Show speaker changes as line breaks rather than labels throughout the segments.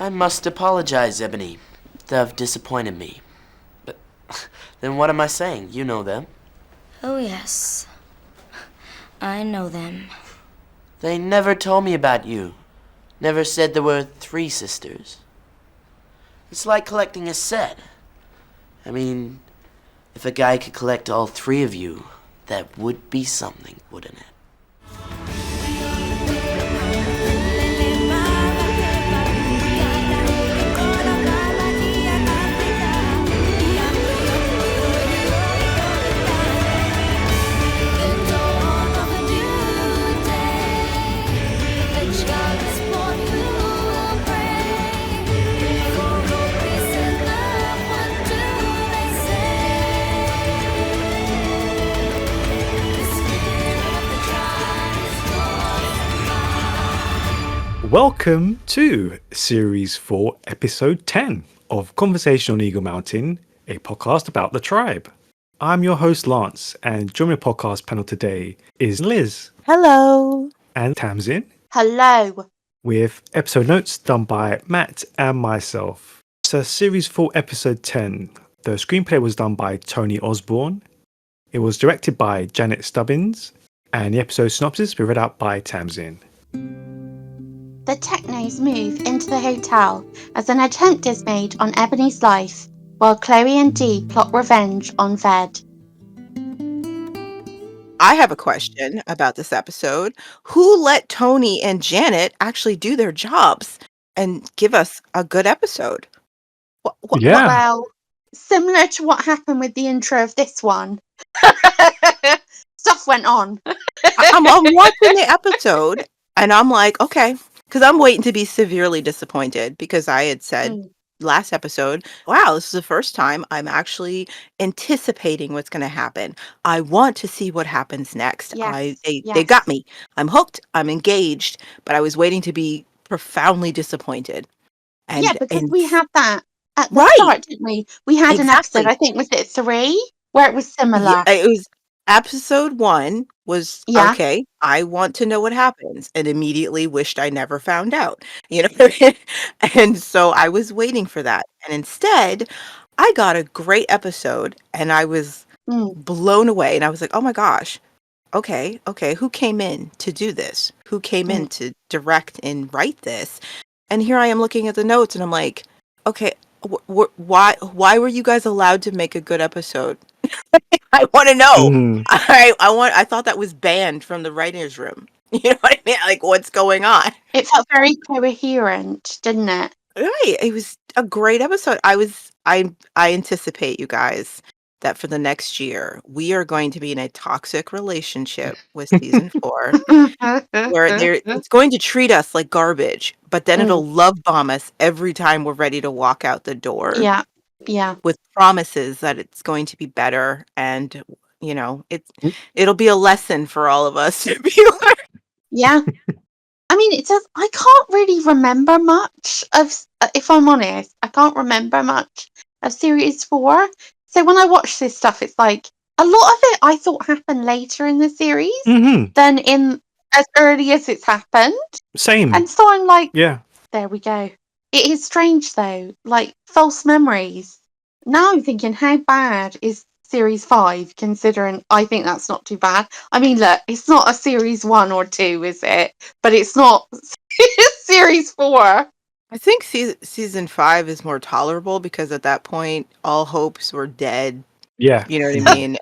I must apologize, Ebony. They've disappointed me. But then what am I saying? You know them.
Oh, yes. I know them.
They never told me about you. Never said there were 3 sisters. It's like collecting a set. I mean, if a guy could collect all 3 of you, that would be something, wouldn't it?
Welcome to Series 4, Episode 10 of Conversation on Eagle Mountain, a podcast about the tribe. I'm your host, Lance, and joining the podcast panel today is Liz.
Hello.
And Tamsin,
Hello.
with episode notes done by Matt and myself. So, Series 4, Episode 10. The screenplay was done by Tony Osborne. It was directed by Janet Stubbins, and the episode synopsis was read out by Tamsin.
The Technos move into the hotel as an attempt is made on Ebony's life, while CLOE and DEE plot revenge on Ved.
I have a question about this episode. Who let Tony and Janet actually do their jobs and give us a good episode?
Yeah.
Well, similar to what happened with the intro of this one, stuff went on.
I'm watching the episode and I'm like, okay, because I'm waiting to be severely disappointed because I had said last episode, wow, this is the first time I'm actually anticipating what's going to happen. I want to see what happens next.
Yes,
They got me. I'm hooked. I'm engaged, but I was waiting to be profoundly disappointed. And,
yeah, because
and
we had that at the
Right.
start, didn't we? We had an episode,
Exactly.
I think, was it 3, where it was similar?
Yeah, it was episode 1 was
Yeah.
okay. I want to know what happens, and immediately wished I never found out. You know, and so I was waiting for that, and instead, I got a great episode, and I was blown away, and I was like, "Oh my gosh, okay, who came in to do this? Who came in to direct and write this?" And here I am looking at the notes, and I'm like, "Okay, why were you guys allowed to make a good episode?" I want to know. I thought that was banned from the writers' room. You know what I mean? Like, what's going on?
It felt very coherent, didn't it?
Right. It was a great episode. I anticipate, you guys, that for the next year we are going to be in a toxic relationship with season 4, where it's going to treat us like garbage, but then it'll love bomb us every time we're ready to walk out the door.
Yeah.
With promises that it's going to be better, and you know, it'll be a lesson for all of us to be like.
Yeah. I mean, it does. I can't really remember much of, if I'm honest, I can't remember much of series 4. So when I watch this stuff, it's like a lot of it I thought happened later in the series than in as early as it's happened.
Same.
And so I'm like,
yeah,
there we go. It is strange though, like false memories. Now I'm thinking, how bad is series 5, considering I think that's not too bad. I mean, look, it's not a series 1 or 2, is it? But it's not series 4.
I think season 5 is more tolerable because at that point all hopes were dead.
Yeah.
You know what I mean?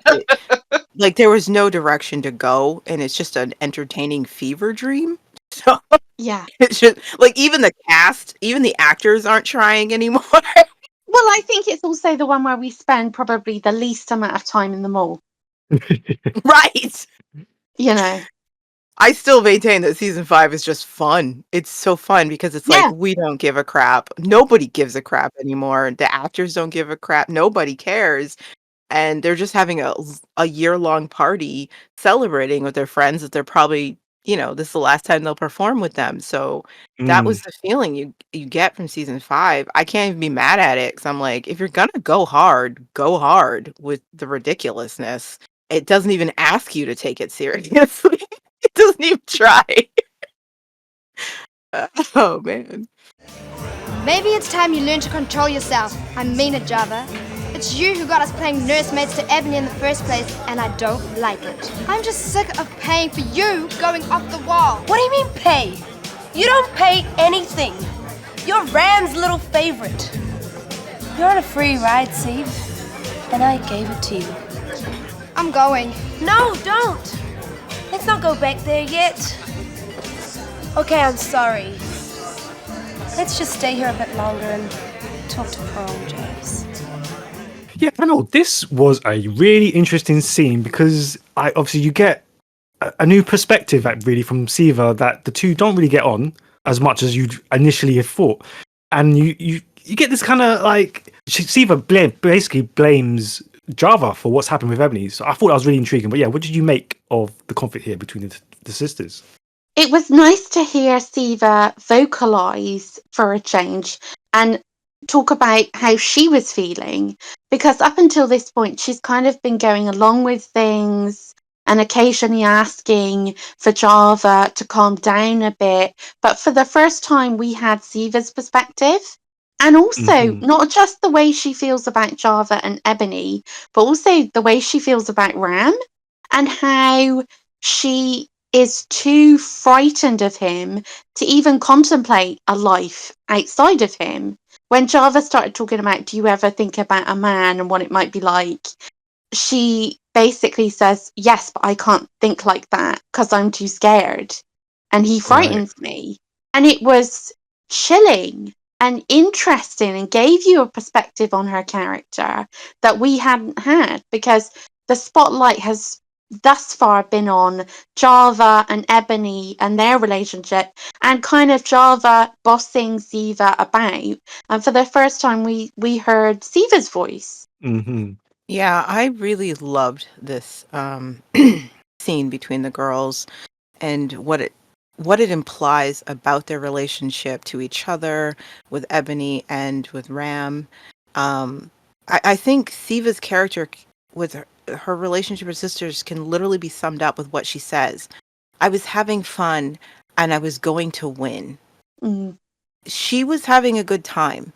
Like there was no direction to go, and it's just an entertaining fever dream. So
yeah,
it's just like even the cast, even the actors aren't trying anymore.
Well, I think it's also the one where we spend probably the least amount of time in the mall.
Right.
You know.
I still maintain that season 5 is just fun. It's so fun because it's like, we don't give a crap. Nobody gives a crap anymore. The actors don't give a crap. Nobody cares. And they're just having a year-long party celebrating with their friends that they're probably, you know, this is the last time they'll perform with them. So that was the feeling you get from season 5. I can't even be mad at it because I'm like, if you're going to go hard with the ridiculousness. It doesn't even ask you to take it seriously. It doesn't even try. Oh, man.
Maybe it's time you learn to control yourself. I mean it, Java. It's you who got us playing nursemaids to Ebony in the first place, and I don't like it. I'm just sick of paying for you going off the wall.
What do you mean pay? You don't pay anything. You're Ram's little favorite. You're on a free ride, Siv, and I gave it to you.
I'm going.
No, don't. Let's not go back there yet. Okay, I'm sorry. Let's just stay here a bit longer and talk to poor old James.
Yeah, I know this was a really interesting scene because obviously you get a new perspective really from Siva that the two don't really get on as much as you'd initially have thought, and you get this kind of like Siva basically blames Java for what's happened with Ebony. So I thought that was really intriguing. But yeah, what did you make of the conflict here between the sisters?
It was nice to hear Siva vocalise for a change and talk about how she was feeling, because up until this point she's kind of been going along with things and occasionally asking for Java to calm down a bit. But for the first time we had Siva's perspective, and also not just the way she feels about Java and Ebony, but also the way she feels about Ram, and how she is too frightened of him to even contemplate a life outside of him. When Java started talking about, do you ever think about a man and what it might be like? She basically says, yes, but I can't think like that because I'm too scared. And he frightens me. And it was chilling and interesting and gave you a perspective on her character that we hadn't had, because the spotlight has thus far been on Java and Ebony and their relationship, and kind of Java bossing Siva about. And for the first time, we heard Siva's voice.
Yeah, I really loved this scene between the girls and what it implies about their relationship to each other, with Ebony and with Ram. I think Siva's character with her relationship with sisters can literally be summed up with what she says. I was having fun and I was going to win. She was having a good time.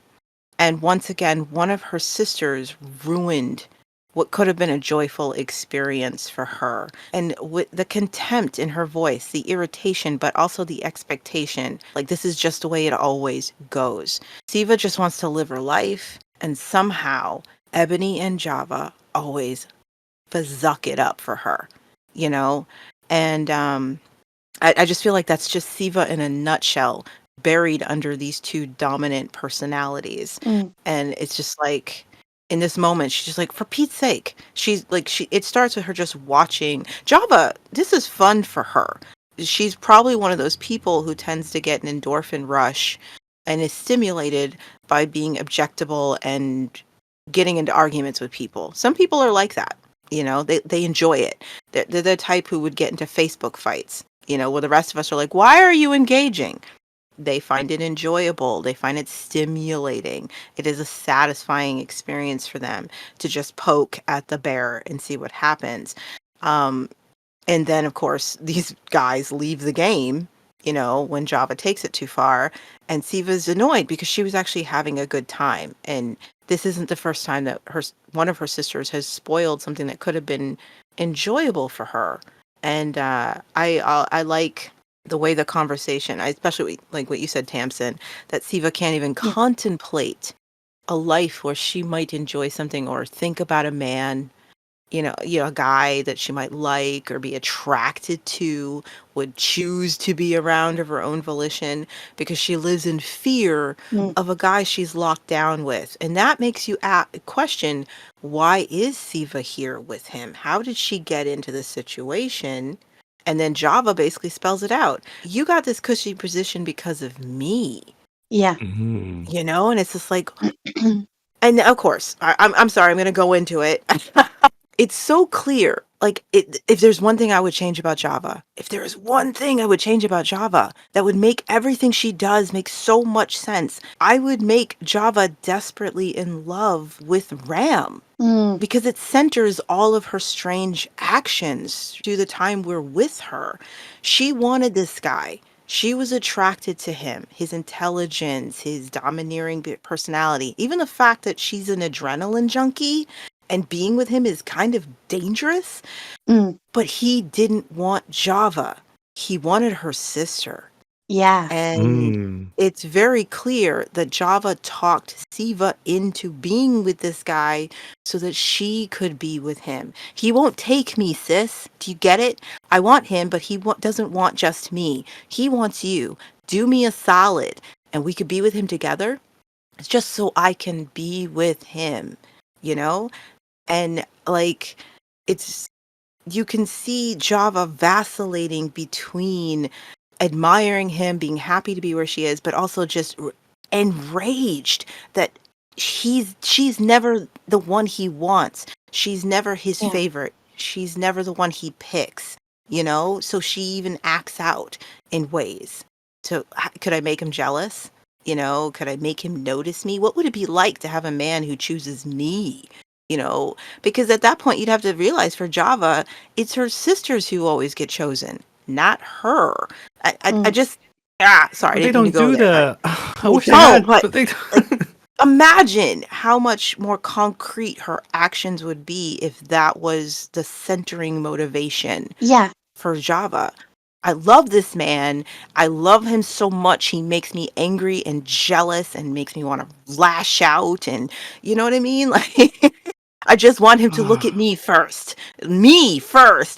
And once again, one of her sisters ruined what could have been a joyful experience for her. And with the contempt in her voice, the irritation, but also the expectation, like this is just the way it always goes. Siva just wants to live her life, and somehow Ebony and Java always zuck it up for her, you know? And I just feel like that's just Siva in a nutshell, buried under these two dominant personalities. And it's just like, in this moment, she's just like, for Pete's sake, it starts with her just watching Java. This is fun for her. She's probably one of those people who tends to get an endorphin rush and is stimulated by being objectable and getting into arguments with people. Some people are like that, you know, they enjoy it. They're the type who would get into Facebook fights, you know, where the rest of us are like, why are you engaging? They find it enjoyable. They find it stimulating. It is a satisfying experience for them to just poke at the bear and see what happens. And then, of course, these guys leave the game, you know, when Java takes it too far. And Siva's annoyed because she was actually having a good time. And this isn't the first time that one of her sisters has spoiled something that could have been enjoyable for her. And I like the way the conversation, especially like what you said, Tamsin, that Siva can't even contemplate a life where she might enjoy something or think about a man, you know, a guy that she might like or be attracted to, would choose to be around of her own volition, because she lives in fear of a guy she's locked down with. And that makes you question, why is Siva here with him? How did she get into this situation? And then Java basically spells it out. You got this cushy position because of me.
Yeah.
You know, and it's just like, and of course, I'm sorry, I'm going to go into it. It's so clear. Like, if there's one thing I would change about Java, if there is one thing I would change about Java that would make everything she does make so much sense, I would make Java desperately in love with Ram. Because it centers all of her strange actions through the time we're with her. She wanted this guy. She was attracted to him, his intelligence, his domineering personality, even the fact that she's an adrenaline junkie and being with him is kind of dangerous.
Mm,
But he didn't want Java. He wanted her sister.
yeah.
And
Mm.
it's very clear that Java talked Siva into being with this guy so that she could be with him. He won't take me, sis. Do you get it? I want him, but he doesn't want just me. He wants you. Do me a solid, and we could be with him together. It's just so I can be with him, you know? And like, it's you can see Java vacillating between admiring him, being happy to be where she is, but also just enraged that she's never the one he wants. She's never his
Yeah.
favorite. She's never the one he picks, you know? So she even acts out in ways. So could I make him jealous? You know, could I make him notice me? What would it be like to have a man who chooses me? You know, because at that point you'd have to realize for Java, it's her sisters who always get chosen, not her. I
Mm.
just sorry, I
But they
didn't mean to
don't
go
do
there.
that. I wish they
No,
had,
but
but they.
like imagine how much more concrete her actions would be if that was the centering motivation
Yeah.
for Java. I love this man. I love him so much. He makes me angry and jealous and makes me want to lash out. And you know what I mean? Like, I just want him to look at me first,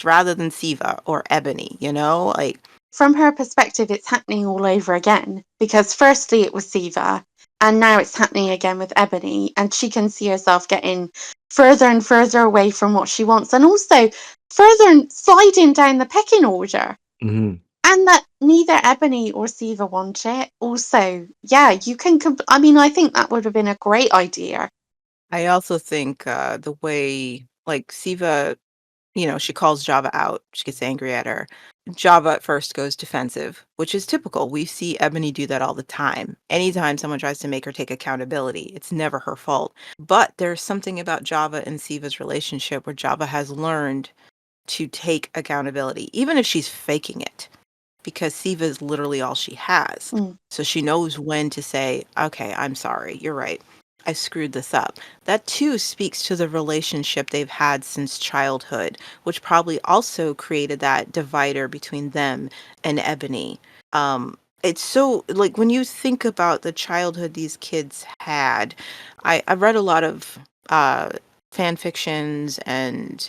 rather than Siva or Ebony, you know? Like,
From her perspective, it's happening all over again because firstly it was Siva, and now it's happening again with Ebony, and she can see herself getting further and further away from what she wants, and also further and sliding down the pecking order.
Mhm.
And that neither Ebony or Siva want it. Also, yeah, you can. I mean, I think that would have been a great idea.
I also think the way, like, Siva, you know, she calls Java out. She gets angry at her. Java at first goes defensive, which is typical. We see Ebony do that all the time. Anytime someone tries to make her take accountability, it's never her fault. But there's something about Java and Siva's relationship where Java has learned to take accountability, even if she's faking it, because Siva is literally all she has.
Mm.
So she knows when to say, okay, I'm sorry, you're right. I screwed this up. That too speaks to the relationship they've had since childhood, which probably also created that divider between them and Ebony. It's so, like, when you think about the childhood these kids had, I've read a lot of fan fictions and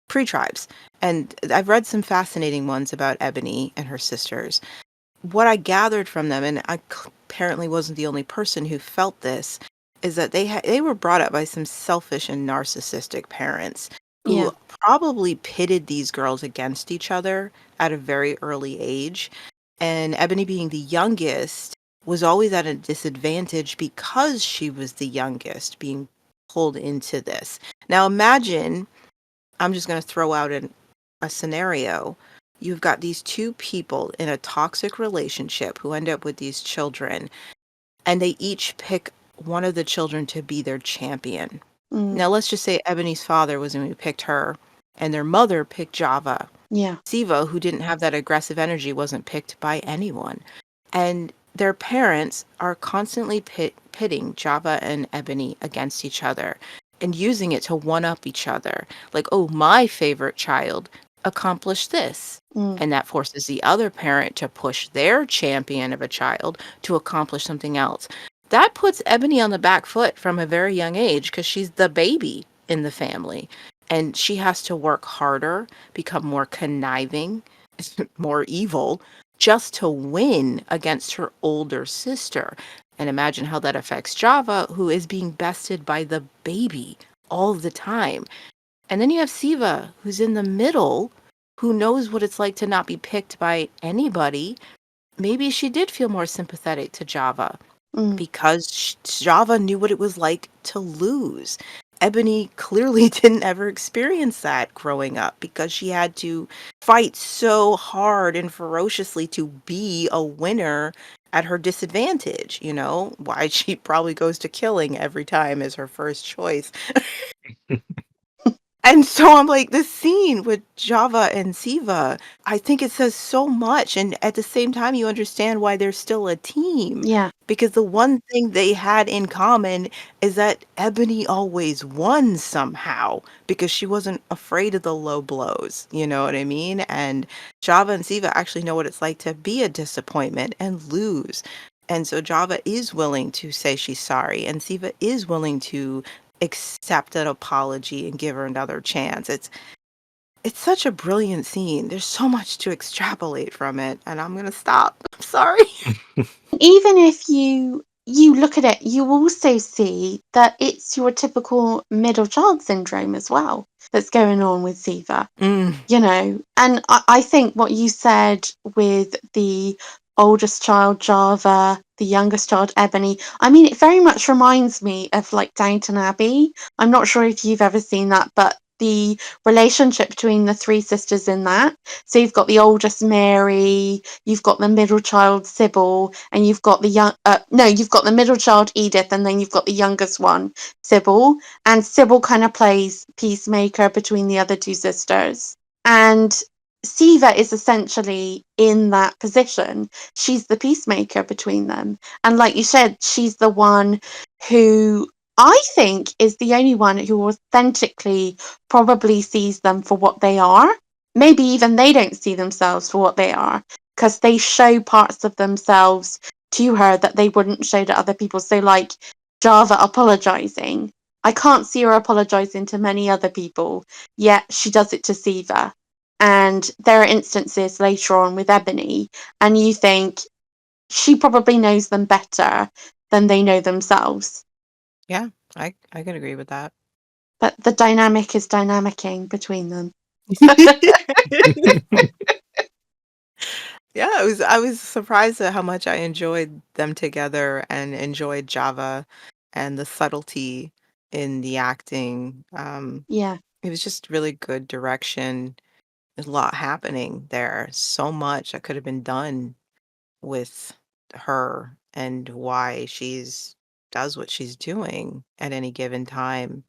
pre-tribes, and I've read some fascinating ones about Ebony and her sisters. What I gathered from them, and I apparently wasn't the only person who felt this, is that they were brought up by some selfish and narcissistic parents
Yeah.
who probably pitted these girls against each other at a very early age. And Ebony, being the youngest, was always at a disadvantage because she was the youngest, being pulled into this. Now imagine, I'm just going to throw out a scenario. You've got these two people in a toxic relationship who end up with these children, and they each pick one of the children to be their champion.
Mm.
Now, let's just say Ebony's father was the one who picked her, and their mother picked Java.
Yeah.
Siva, who didn't have that aggressive energy, wasn't picked by anyone. And their parents are constantly pitting Java and Ebony against each other and using it to one up each other. Like, oh, my favorite child accomplished this.
Mm.
And that forces the other parent to push their champion of a child to accomplish something else. That puts Ebony on the back foot from a very young age because she's the baby in the family. And she has to work harder, become more conniving, more evil, just to win against her older sister. And imagine how that affects Java, who is being bested by the baby all the time. And then you have Siva, who's in the middle, who knows what it's like to not be picked by anybody. Maybe she did feel more sympathetic to Java
Mm.
because Java knew what it was like to lose. Ebony clearly didn't ever experience that growing up because she had to fight so hard and ferociously to be a winner at her disadvantage, you know? Why she probably goes to killing every time as her first choice. And so I'm like, this scene with Java and Siva, I think it says so much. And at the same time, you understand why they're still a team.
Yeah.
Because the one thing they had in common is that Ebony always won somehow because she wasn't afraid of the low blows. You know what I mean? And Java and Siva actually know what it's like to be a disappointment and lose. And so Java is willing to say she's sorry, and Siva is willing to accept an apology and give her another chance. It's such a brilliant scene. There's so much to extrapolate from it, and I'm gonna stop. I'm sorry.
Even if you look at it, you also see that it's your typical middle child syndrome as well that's going on with Siva.
Mm.
And I think what you said with the oldest child Java, the youngest child Ebony, I mean, it very much reminds me of like Downton Abbey. I'm not sure if you've ever seen that, but the relationship between the three sisters in that. So you've got the oldest Mary, you've got the middle child Sybil, and you've got you've got the middle child Edith, and then you've got the youngest one, Sybil. And Sybil kind of plays peacemaker between the other two sisters. And Siva is essentially in that position. She's the peacemaker between them. And like you said, she's the one who I think is the only one who authentically probably sees them for what they are. Maybe even they don't see themselves for what they are because they show parts of themselves to her that they wouldn't show to other people. So, like Java apologizing. I can't see her apologizing to many other people, yet she does it to Siva. And there are instances later on with Ebony, and you think she probably knows them better than they know themselves.
Yeah, I can agree with that.
But the dynamic is dynamicing between them.
Yeah, I was surprised at how much I enjoyed them together and enjoyed Java and the subtlety in the acting.
Yeah.
It was just really good direction. There's a lot happening there. So much that could have been done with her and why she's does what she's doing at any given time.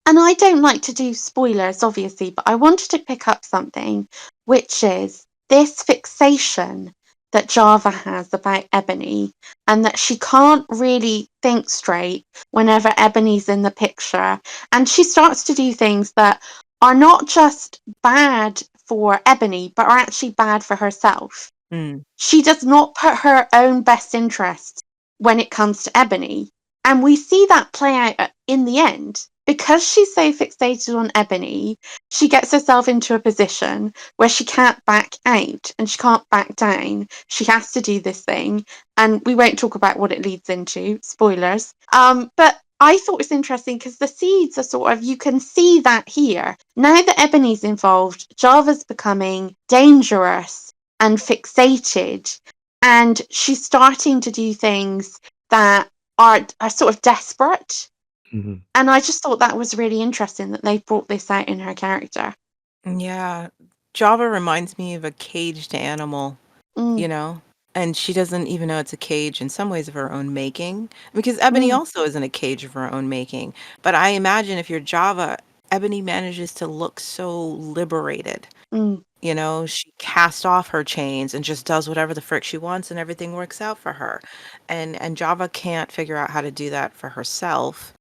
And I don't like to do spoilers, obviously, but I wanted to pick up something, which is this fixation that Java has about Ebony, and that she can't really think straight whenever Ebony's in the picture. And she starts to do things that are not just bad for Ebony, but are actually bad for herself.
Mm.
She does not put her own best interest when it comes to Ebony. And we see that play out in the end. Because she's so fixated on Ebony, she gets herself into a position where she can't back out and she can't back down. She has to do this thing. And we won't talk about what it leads into, spoilers. But I thought it was interesting because the seeds are sort of, you can see that here. Now that Ebony's involved, Java's becoming dangerous and fixated, and she's starting to do things that are sort of desperate.
Mhm.
And I just thought that was really interesting that they brought this out in her character.
Yeah. Java reminds me of a caged animal,
Mm,
you know? And she doesn't even know it's a cage in some ways of her own making. Because Ebony
mm,
also is in a cage of her own making. But I imagine if you're Java, Ebony manages to look so liberated.
mm,
You know, she casts off her chains and just does whatever the frick she wants and everything works out for her. And Java can't figure out how to do that for herself.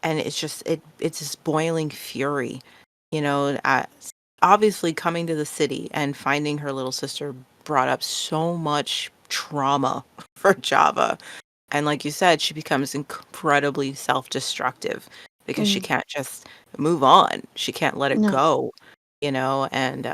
And it's just it's this boiling fury, you know, obviously coming to the city and finding her little sister brought up so much trauma for Java. And like you said, she becomes incredibly self-destructive because she
mm.
can't just move on. She can't let it
No.
go, you know, and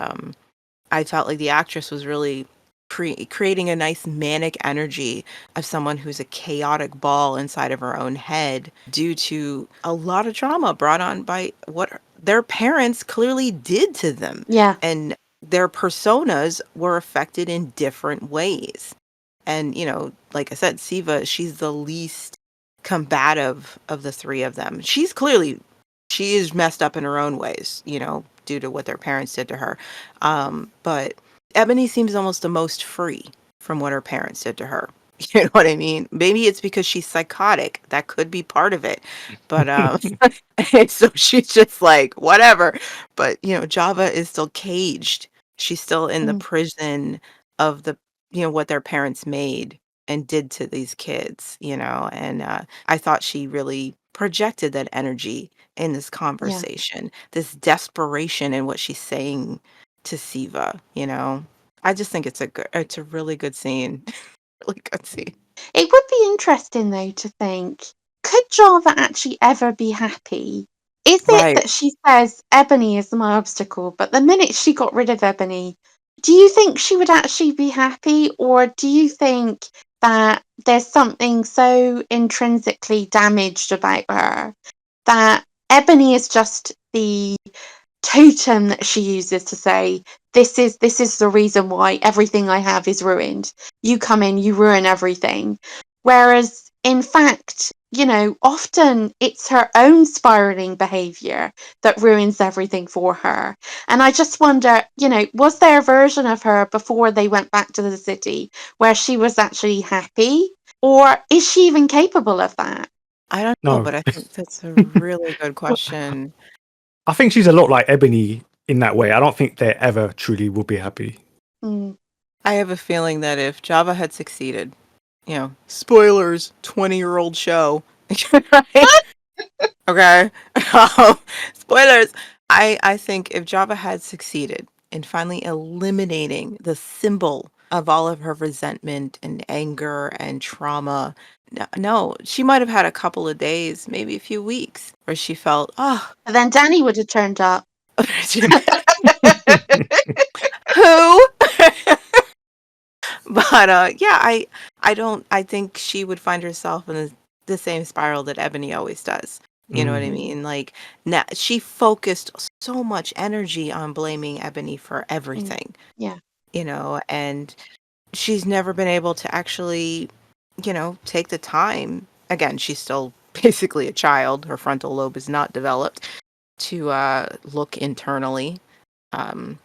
I felt like the actress was really creating a nice manic energy of someone who's a chaotic ball inside of her own head due to a lot of trauma brought on by what their parents clearly did to them.
Yeah.
And their personas were affected in different ways. And, you know, like I said, Siva, she's the least combative of the three of them. She is messed up in her own ways, you know, due to what their parents did to her. But Ebony seems almost the most free from what her parents did to her. You know what I mean? Maybe it's because she's psychotic. That could be part of it. But so she's just like, whatever. But Java is still caged. She's still in the
Mm,
prison of what their parents made and did to these kids, and I thought she really projected that energy in this
yeah.
conversation, this desperation in what she's saying to Siva. I just think it's a really good scene. Really good scene.
It would be interesting though to think, could Java actually ever be happy? Is it
Right.
that she says Ebony is my obstacle, but the minute she got rid of Ebony, do you think she would actually be happy, or do you think that there's something so intrinsically damaged about her that Ebony is just the totem that she uses to say this is the reason why everything I have is ruined. You come in, you ruin everything. Whereas in fact, often it's her own spiraling behavior that ruins everything for her. And I just wonder, was there a version of her before they went back to the city where she was actually happy? Or is she even capable of that?
I don't know,
No.
but I think that's a really good question.
I think she's a lot like Ebony in that way. I don't think they ever truly will be happy.
Mm.
I have a feeling that if Java had succeeded, spoilers, 20-year-old show, right? Okay. Spoilers. I think if Java had succeeded in finally eliminating the symbol of all of her resentment and anger and trauma, no, she might have had a couple of days, maybe a few weeks, where she felt, oh,
But then Danny would have turned up.
who? But yeah, I think she would find herself in the same spiral that Ebony always does. You know what I
Mm.
mean? Like, now she focused so much energy on blaming Ebony for
Mm.
everything,
Yeah.
and she's never been able to actually, take the time. Again, she's still basically a child. Her frontal lobe is not developed to look internally. Um,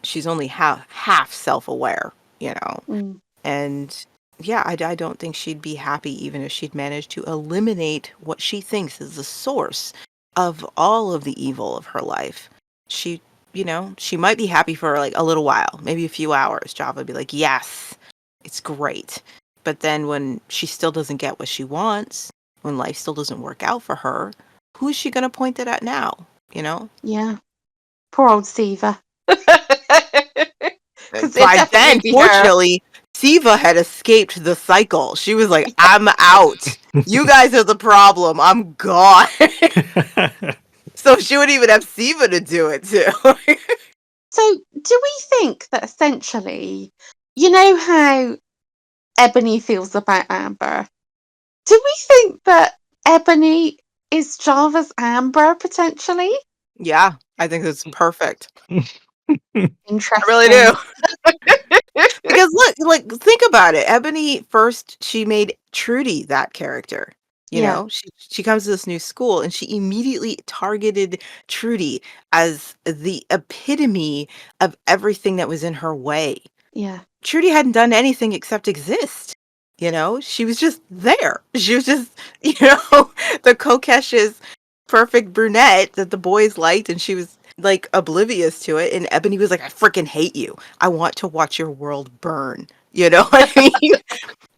she's only half self-aware,
Mm.
and yeah, I don't think she'd be happy even if she'd managed to eliminate what she thinks is the source of all of the evil of her life. She, she might be happy for like a little while, maybe a few hours. Java would be like, yes, it's great. But then when she still doesn't get what she wants, when life still doesn't work out for her, who is she going to point it at now?
Yeah. Poor old Siva. Because it'd
By
definitely
then,
be her.
fortunately, Siva had escaped the cycle. She was like, I'm out. You guys are the problem. I'm gone. So she wouldn't even have Siva to do it too.
So, do we think that essentially, you know how Ebony feels about Amber? Do we think that Ebony is Java's Amber potentially?
Yeah, I think that's perfect. I really
Interesting.
do. Because look, like think about it. Ebony first she made Trudy that character.
Yeah.
She comes to this new school and she immediately targeted Trudy as the epitome of everything that was in her way.
Yeah.
Trudy hadn't done anything except exist. She was just there. She was just, the coquettish, perfect brunette that the boys liked, and she was like oblivious to it. And Ebony was like, I freaking hate you. I want to watch your world burn. You know what I mean?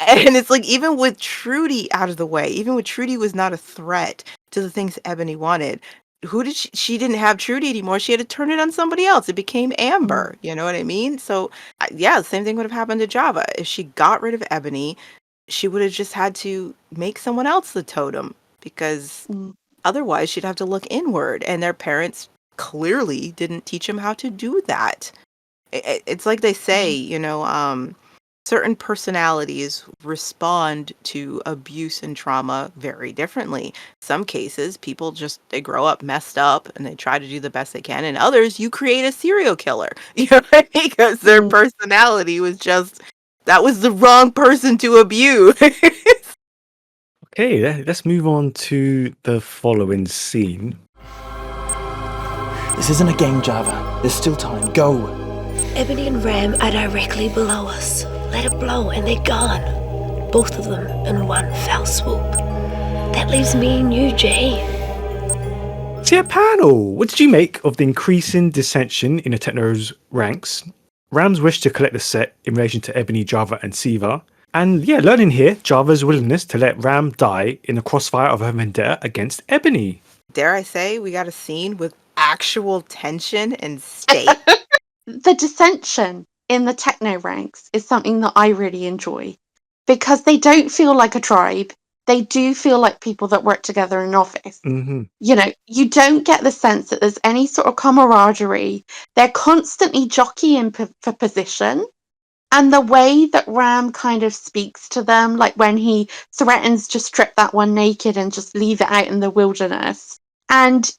And it's like, even with Trudy out of the way, even when Trudy was not a threat to the things Ebony wanted, who did she didn't have Trudy anymore. She had to turn it on somebody else. It became Amber. You know what I mean? So yeah, the same thing would have happened to Java. If she got rid of Ebony, she would have just had to make someone else the totem, because
Mm.
otherwise she'd have to look inward, and their parents clearly didn't teach them how to do that. It's like they say, certain personalities respond to abuse and trauma very differently. Some cases, people just, they grow up messed up and they try to do the best they can. And others, you create a serial killer, because their
Mm.
personality was just, that was the wrong person to abuse.
Okay, let's move on to the following scene.
This isn't a game, Java. There's still time. Go.
Ebony and Ram are directly below us. Let it blow and they're gone.
both of them in one fell swoop. That leaves me and you, Jay.
So yeah, panel, what did you make of the increasing dissension in the Technos ranks, Ram's wish to collect the set in relation to Ebony, Java and Siva, and yeah, learning here Java's willingness to let Ram die in the crossfire of her vendetta against Ebony?
Dare I say, we got a scene with actual tension and stake.
The dissension in the techno ranks is something that I really enjoy because they don't feel like a tribe. They do feel like people that work together in an office.
Mm-hmm.
You know, you don't get the sense that there's any sort of camaraderie. They're constantly jockeying for position. And the way that Ram kind of speaks to them, like when he threatens to strip that one naked and just leave it out in the wilderness. And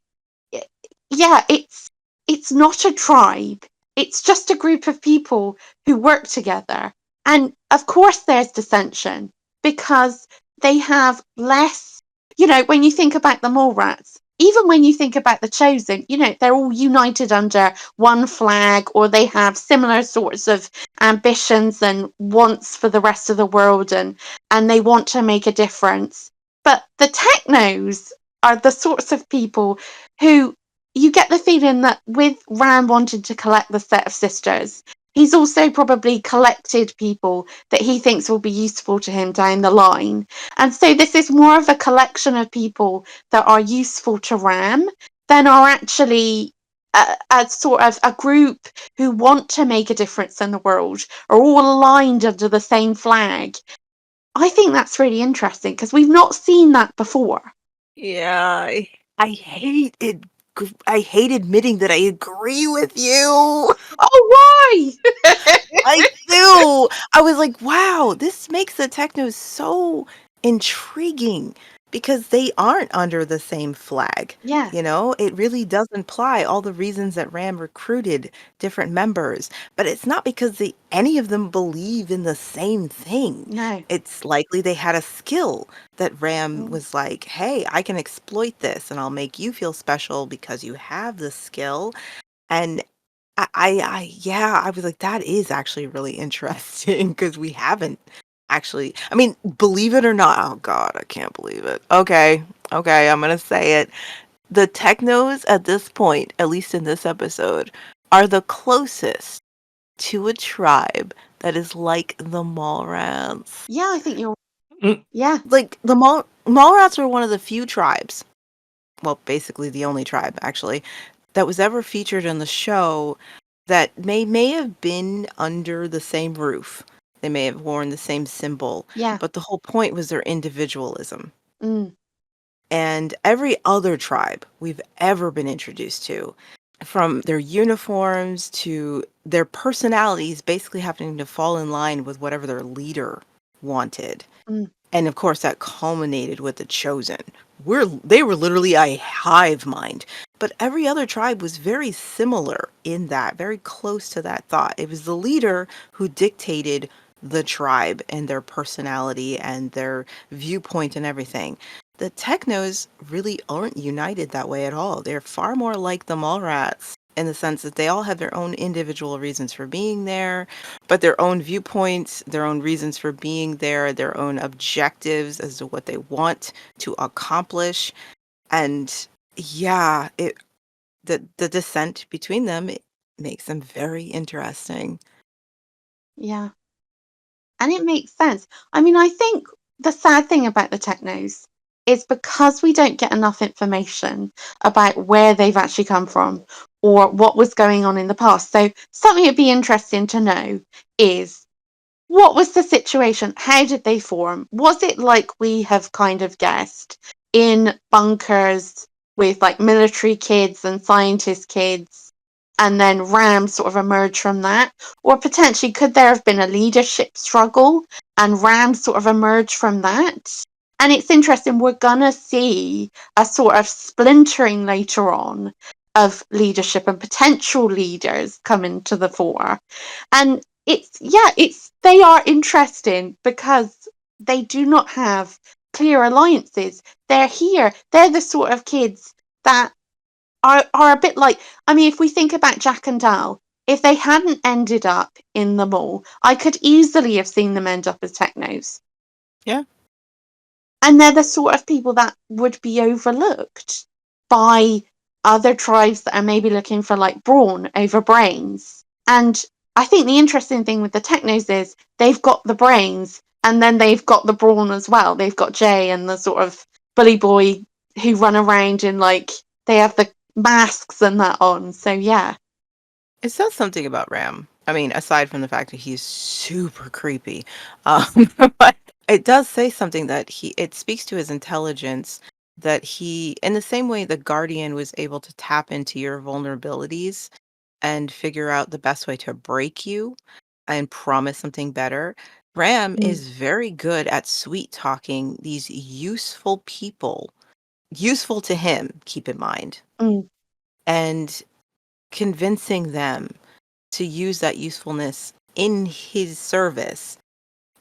yeah, it's not a tribe. It's just a group of people who work together. And of course there's dissension because they have less, you know, when you think about the mole rats, even when you think about the chosen, you know, they're all united under one flag, or they have similar sorts of ambitions and wants for the rest of the world, and they want to make a difference. But the Technos are the sorts of people who, you get the feeling that with Ram wanting to collect the set of sisters, he's also probably collected people that he thinks will be useful to him down the line. And so this is more of a collection of people that are useful to Ram than are actually a sort of a group who want to make a difference in the world, are all aligned under the same flag. I think that's really interesting because we've not seen that before.
Yeah, I hate it. I hate admitting that I agree with you.
Oh, why?
I do. I was like, wow, this makes the Technos so intriguing because they aren't under the same flag.
Yeah.
You know, it really does imply all the reasons that Ram recruited different members, but it's not because any of them believe in the same thing.
No.
It's likely they had a skill that Ram
Mm.
was like, hey, I can exploit this and I'll make you feel special because you have the skill. And yeah, I was like, that is actually really interesting because we haven't actually, I mean, believe it or not, oh God, I can't believe it. Okay, I'm gonna say it. The Technos at this point, at least in this episode, are the closest to a tribe that is like the Mallrats.
Yeah, I think you're.
Mm.
Yeah.
Like the Mallrats are one of the few tribes, well, basically the only tribe actually, that was ever featured in the show that may have been under the same roof. They may have worn the same symbol,
Yeah.
but the whole point was their individualism.
Mm.
And every other tribe we've ever been introduced to, from their uniforms to their personalities, basically having to fall in line with whatever their leader wanted.
Mm.
And of course, that culminated with the Chosen. They were literally a hive mind. But every other tribe was very similar in that, very close to that thought. It was the leader who dictated the tribe and their personality and their viewpoint and everything. The Technos really aren't united that way at all. They're far more like the Mallrats in the sense that they all have their own individual reasons for being there, but their own viewpoints, their own reasons for being there, their own objectives as to what they want to accomplish. And yeah, the dissent between them, it makes them very interesting.
Yeah. And it makes sense. I mean, I think the sad thing about the Technos is because we don't get enough information about where they've actually come from or what was going on in the past. So something that'd be interesting to know is, what was the situation? How did they form? Was it like we have kind of guessed, in bunkers with like military kids and scientist kids, and then Ram sort of emerged from that? Or potentially could there have been a leadership struggle and Ram sort of emerged from that? And it's interesting, we're gonna see a sort of splintering later on of leadership and potential leaders coming to the fore. And they are interesting because they do not have clear alliances. They're here. They're the sort of kids that are a bit like, I mean, if we think about Jack and Dal, if they hadn't ended up in the mall, I could easily have seen them end up as Technos.
Yeah.
And they're the sort of people that would be overlooked by other tribes that are maybe looking for like brawn over brains. And I think the interesting thing with the Technos is they've got the brains and then they've got the brawn as well. They've got Jay and the sort of bully boy who run around and like they have the masks and that on. So yeah.
It says something about Ram. I mean, aside from the fact that he's super creepy, but it does say something that it speaks to his intelligence, that he, in the same way the Guardian was able to tap into your vulnerabilities and figure out the best way to break you and promise something better. Ram
Mm,
is very good at sweet talking these useful people, useful to him, keep in mind,
mm,
and convincing them to use that usefulness in his service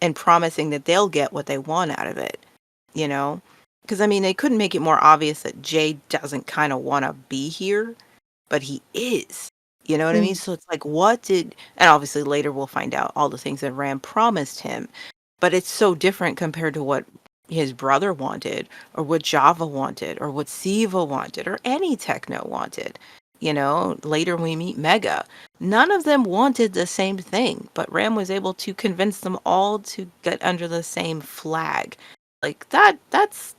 and promising that they'll get what they want out of it, you know? Because, I mean, they couldn't make it more obvious that Jay doesn't kind of want to be here, but he is. You know what I mean?
mm.
So it's like, and obviously later we'll find out all the things that Ram promised him, but it's so different compared to what his brother wanted, or what Java wanted, or what Siva wanted, or any Techno wanted. You know, later we meet Mega. None of them wanted the same thing, but Ram was able to convince them all to get under the same flag. Like that's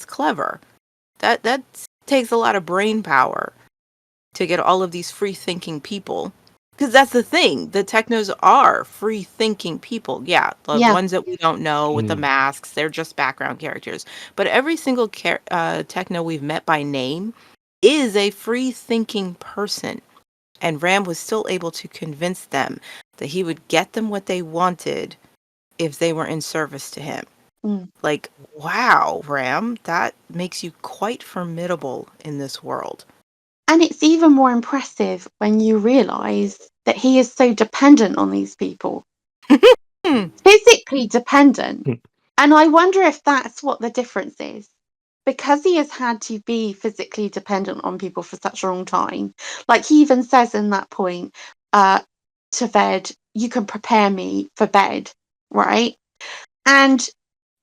clever. That takes a lot of brain power to get all of these free thinking people. Because that's the thing. The Technos are free thinking people. Yeah, the
Yeah.
ones that we don't know with the
Mm.
masks, they're just background characters. But every single Techno we've met by name is a free thinking person. And Ram was still able to convince them that he would get them what they wanted if they were in service to him.
Mm.
Like, wow, Ram, that makes you quite formidable in this world.
And it's even more impressive when you realise that he is so dependent on these people,
Hmm.
physically dependent.
Mm.
And I wonder if that's what the difference is. Because he has had to be physically dependent on people for such a long time. Like he even says in that point to Ved, you can prepare me for bed, right? And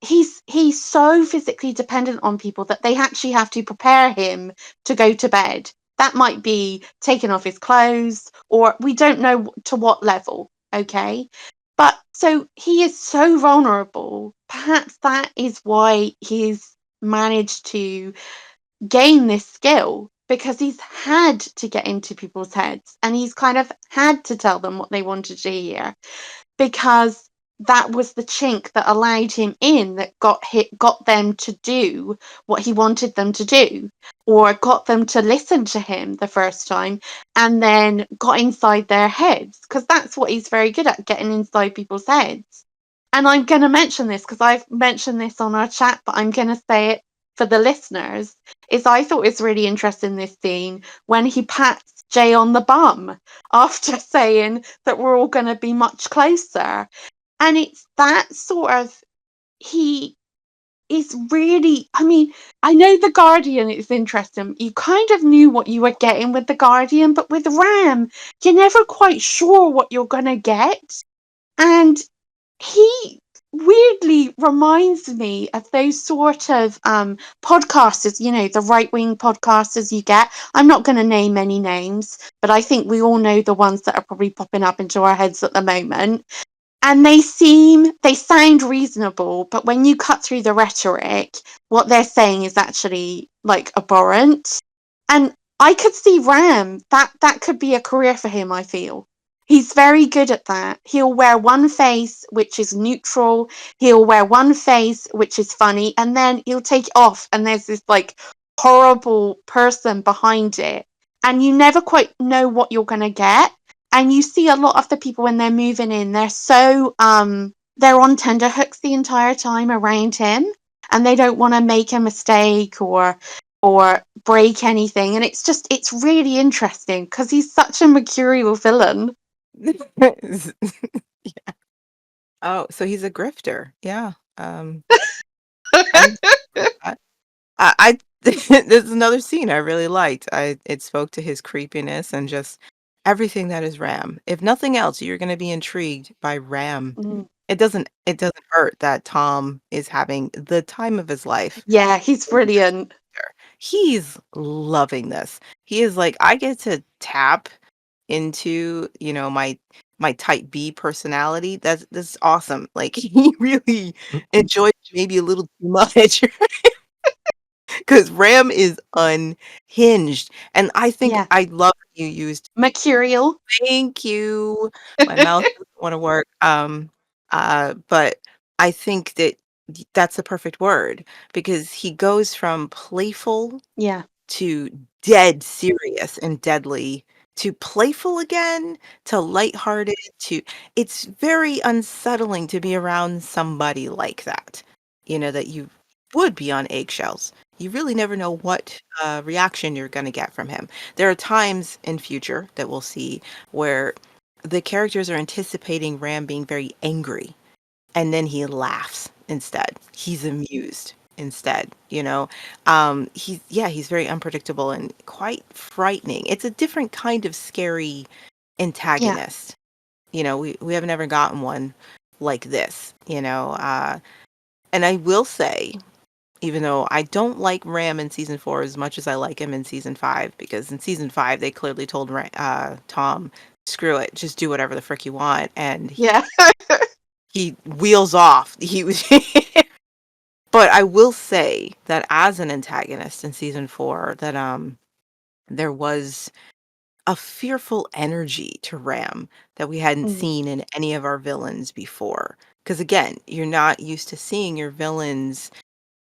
he's so physically dependent on people that they actually have to prepare him to go to bed. That might be taking off his clothes, or we don't know to what level, okay? But so he is so vulnerable. Perhaps that is why he's managed to gain this skill, because he's had to get into people's heads and he's kind of had to tell them what they wanted to hear, because that was the chink that allowed him in, that got them to do what he wanted them to do, or got them to listen to him the first time, and then got inside their heads, because that's what he's very good at, getting inside people's heads. And I'm going to mention this because I've mentioned this on our chat, but I'm going to say it for the listeners, is I thought it's really interesting, this scene when he pats Jay on the bum after saying that we're all going to be much closer. And it's that sort of, he is really, I mean, I know the Guardian is interesting. You kind of knew what you were getting with the Guardian, but with Ram, you're never quite sure what you're going to get. And he weirdly reminds me of those sort of podcasters, you know, the right-wing podcasters you get. I'm not going to name any names, but I think we all know the ones that are probably popping up into our heads at the moment. And they sound reasonable, but when you cut through the rhetoric, what they're saying is actually like abhorrent. And I could see Ram, that could be a career for him, I feel. He's very good at that. He'll wear one face which is neutral, he'll wear one face which is funny, and then he'll take it off and there's this like horrible person behind it. And you never quite know what you're gonna get. And you see a lot of the people when they're moving in, they're so they're on tenterhooks the entire time around him, and they don't want to make a mistake or break anything. And it's really interesting because he's such a mercurial villain.
Yeah. Oh, so he's a grifter. Yeah. I I I this is another scene I really liked. It spoke to his creepiness and just everything that is Ram. If nothing else, you're gonna be intrigued by Ram.
Mm.
It doesn't hurt that Tom is having the time of his life.
Yeah, he's brilliant.
He's loving this. He is like, I get to tap into, my type B personality. That's awesome. Like he really enjoys maybe a little too much because Ram is unhinged. And I think
Yeah.
I love you used
Mercurial.
thank you. My mouth doesn't want to work. But I think that that's the perfect word because he goes from playful
Yeah.
to dead serious and deadly to playful again to lighthearted to it's very unsettling to be around somebody like that. That you would be on eggshells. You really never know what reaction you're going to get from him. There are times in future that we'll see where the characters are anticipating Ram being very angry and then he laughs instead. He's amused instead, he's very unpredictable and quite frightening. It's a different kind of scary
Yeah.
antagonist. We haven't ever gotten one like this, and I will say, even though I don't like Ram in season 4 as much as I like him in season 5, because in season 5 they clearly told Tom, screw it, just do whatever the frick you want, and
Yeah.
he wheels off. He was But I will say that as an antagonist in season 4, that there was a fearful energy to Ram that we hadn't
Mm.
seen in any of our villains before. Because again, you're not used to seeing your villains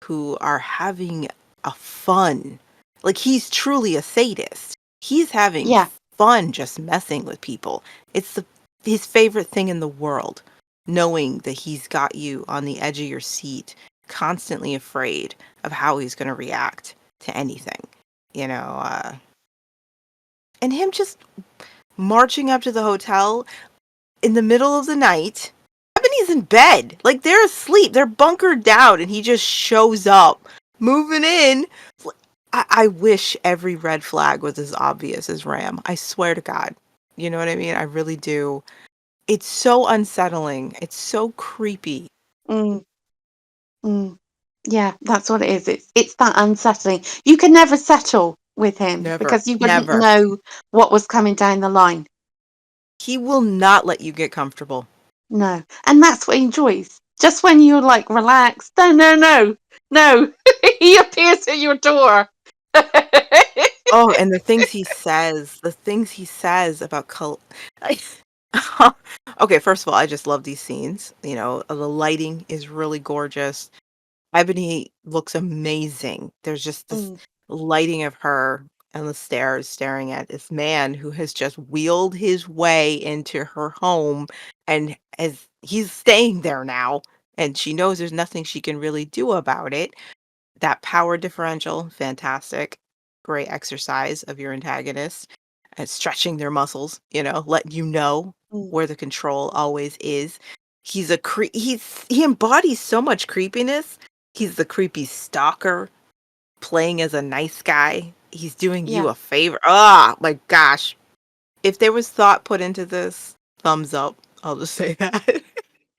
who are having a fun. Like he's truly a sadist. He's having
Yeah.
fun just messing with people. It's his favorite thing in the world, knowing that he's got you on the edge of your seat, constantly afraid of how he's going to react to anything. You know, uh, and him just marching up to the hotel in the middle of the night. Ebony's in bed. Like they're asleep. They're bunkered down and he just shows up, moving in. I wish every red flag was as obvious as Ram. I swear to God. You know what I mean? I really do. It's so unsettling. It's so creepy.
Mm. Mm. Yeah, that's what it is. It's that unsettling. You can never settle with him
Never.
because you wouldn't
Never.
know what was coming down the line.
He will not let you get comfortable.
No. And that's what he enjoys. Just when you're like relaxed. No, no, no. No. He appears at your door.
Oh, and the things he says about okay, first of all, I just love these scenes. The lighting is really gorgeous. Ebony looks amazing. There's just this
Mm.
lighting of her on the stairs staring at this man who has just wheeled his way into her home and as he's staying there now and she knows there's nothing she can really do about it. That power differential, fantastic. Great exercise of your antagonist and stretching their muscles, letting you know
Mm.
where the control always is. He embodies so much creepiness. He's the creepy stalker playing as a nice guy. He's doing you
Yeah.
a favor. Ah, my gosh. If there was thought put into this, thumbs up. I'll just say that.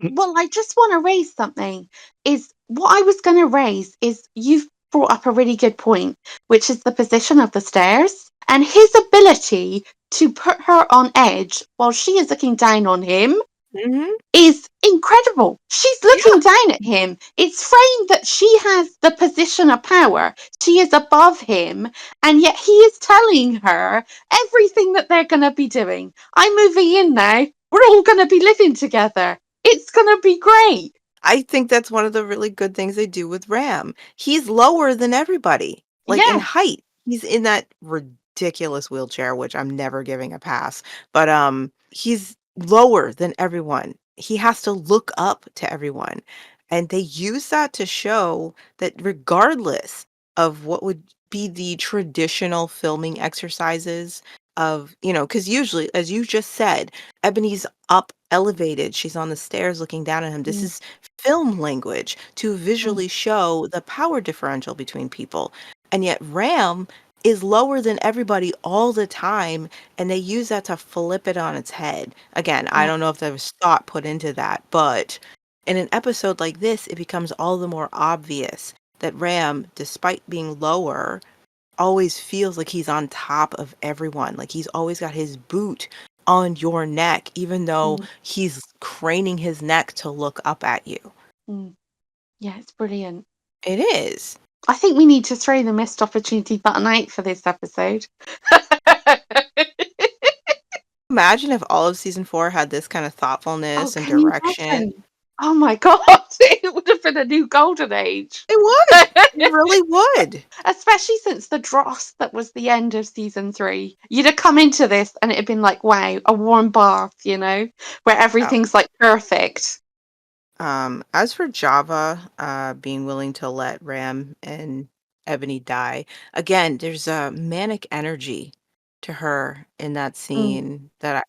Well, I just want to raise something. Is what I was going to raise is you've brought up a really good point, which is the position of the stairs and his ability to put her on edge while she is looking down on him
hmm
is incredible. She's
Yeah.
looking down at him. It's framed that she has the position of power. She is above him, and yet he is telling her everything that they're going to be doing. I'm moving in now. We're all going to be living together. It's going to be great.
I think that's one of the really good things they do with Ram. He's lower than everybody, like in
Yeah.
height. He's in that ridiculous wheelchair, which I'm never giving a pass. But he's lower than everyone. He has to look up to everyone. And they use that to show that regardless of what would be the traditional filming exercises of, because usually, as you just said, Ebony's up elevated. She's on the stairs looking down at him. This
Mm,
is film language to
mm,
visually show the power differential between people. And yet Ram is lower than everybody all the time, and they use that to flip it on its head. Again, I
yeah.
don't know if there was thought put into that, but In an episode like this, it becomes all the more obvious that Ram, despite being lower, always feels like he's on top of everyone. Like he's always got his boot on your neck, even though
Mm,
he's craning his neck to look up at you.
mm. Yeah, it's brilliant.
It is.
I think we need to throw the missed opportunity button out for this episode.
Imagine if all of season 4 had this kind of
Oh,
thoughtfulness and
can you
direction.
imagine? Oh my god, it would have been a new golden age.
It would. It really would.
Especially since the dross that was the end of season 3. You'd have come into this and it'd been like, wow, a warm bath, you know, where everything's like perfect.
As for Java, being willing to let Ram and Ebony die, again, there's a manic energy to her in that
Mm,
scene that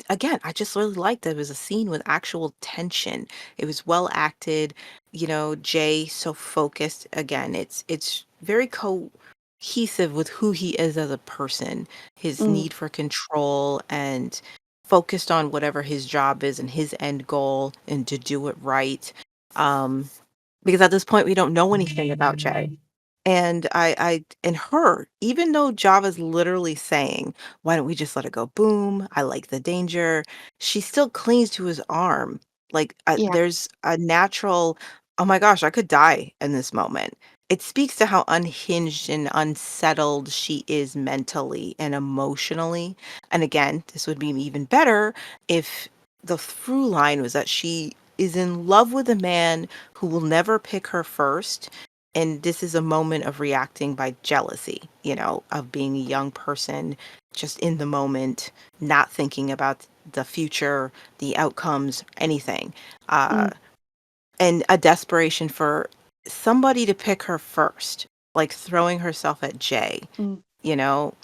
again, I just really liked. It was a scene with actual tension. It was well acted. Jay so focused. Again, it's very cohesive with who he is as a person, his
mm,
need for control and focused on whatever his job is and his end goal and to do it right. Um, because at this point we don't know anything about Jay. And and her, even though Java's literally saying, why don't we just let it go? Boom. I like the danger. She still clings to his arm. Like
yeah.
there's a natural, oh my gosh, I could die in this moment. It speaks to how unhinged and unsettled she is mentally and emotionally. And again, this would be even better if the through line was that she is in love with a man who will never pick her first, and this is a moment of reacting by jealousy, of being a young person just in the moment, not thinking about the future, the outcomes, anything. Uh,
Mm,
and a desperation for somebody to pick her first, like throwing herself at Jay,
mm,
you know?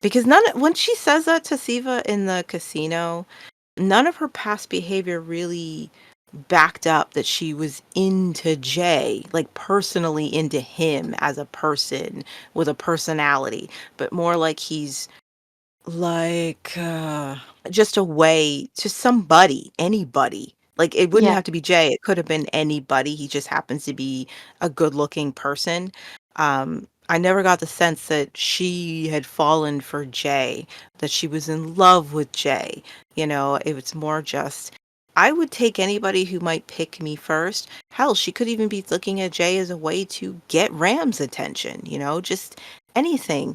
Because when she says that to Siva in the casino, none of her past behavior really backed up that she was into Jay, like personally into him as a person with a personality, but more like he's like just a way to somebody, anybody. Like it wouldn't
yeah.
have to be Jay. It could have been anybody. He just happens to be a good-looking person. I never got the sense that she had fallen for Jay, that she was in love with Jay. It was more just I would take anybody who might pick me first. Hell, she could even be looking at Jay as a way to get Ram's attention, just anything.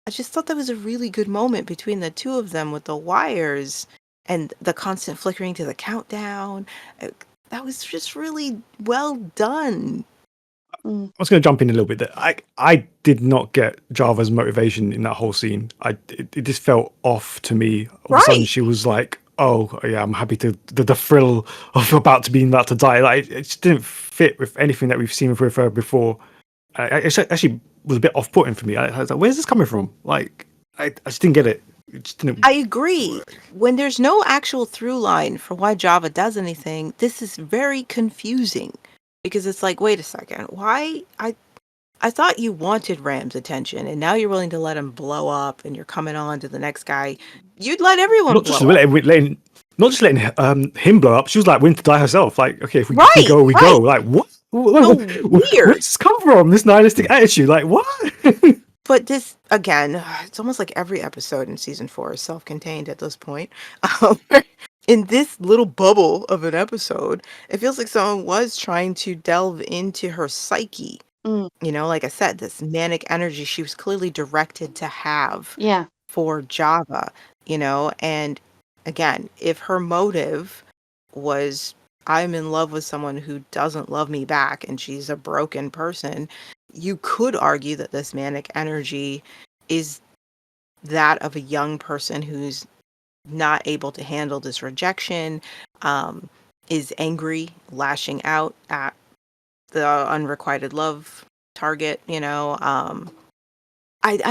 I just thought that was a really good moment between the two of them with the wires and the constant flickering to the countdown. Uh, That was just really well done.
Mm,
I was going to jump in a little bit there. I did not get Java's motivation in that whole scene. It just felt off to me. All of a sudden,
Right.
she was like, "Oh yeah, I'm happy to the thrill of about to die." Like it just didn't fit with anything that we've seen with her before. It actually was a bit off-putting for me. I was like, "Where's this coming from?" Like I just didn't get it. It just didn't
I agree. When there's no actual through line for why Java does anything, this is very confusing because it's like, wait a second, why? I thought you wanted Ram's attention, and now you're willing to let him blow up, and you're coming on to the next guy. You'd let everyone
not just
blow up.
not just letting him blow up. She was like willing to die herself. Like, okay, if we
Right,
go, we go.
right.
Like, what?
So
Where's
weird.
this come from? This nihilistic attitude. Like, what?
But this, again, it's almost like every episode in season 4 is self-contained at this point. Um, in this little bubble of an episode, it feels like someone was trying to delve into her psyche.
mm,
Like I said, this manic energy she was clearly directed to have
yeah.
for Java, and again, if her motive was I'm in love with someone who doesn't love me back and she's a broken person, you could argue that this manic energy is that of a young person who's not able to handle this rejection, um, is angry, lashing out at the unrequited love target, I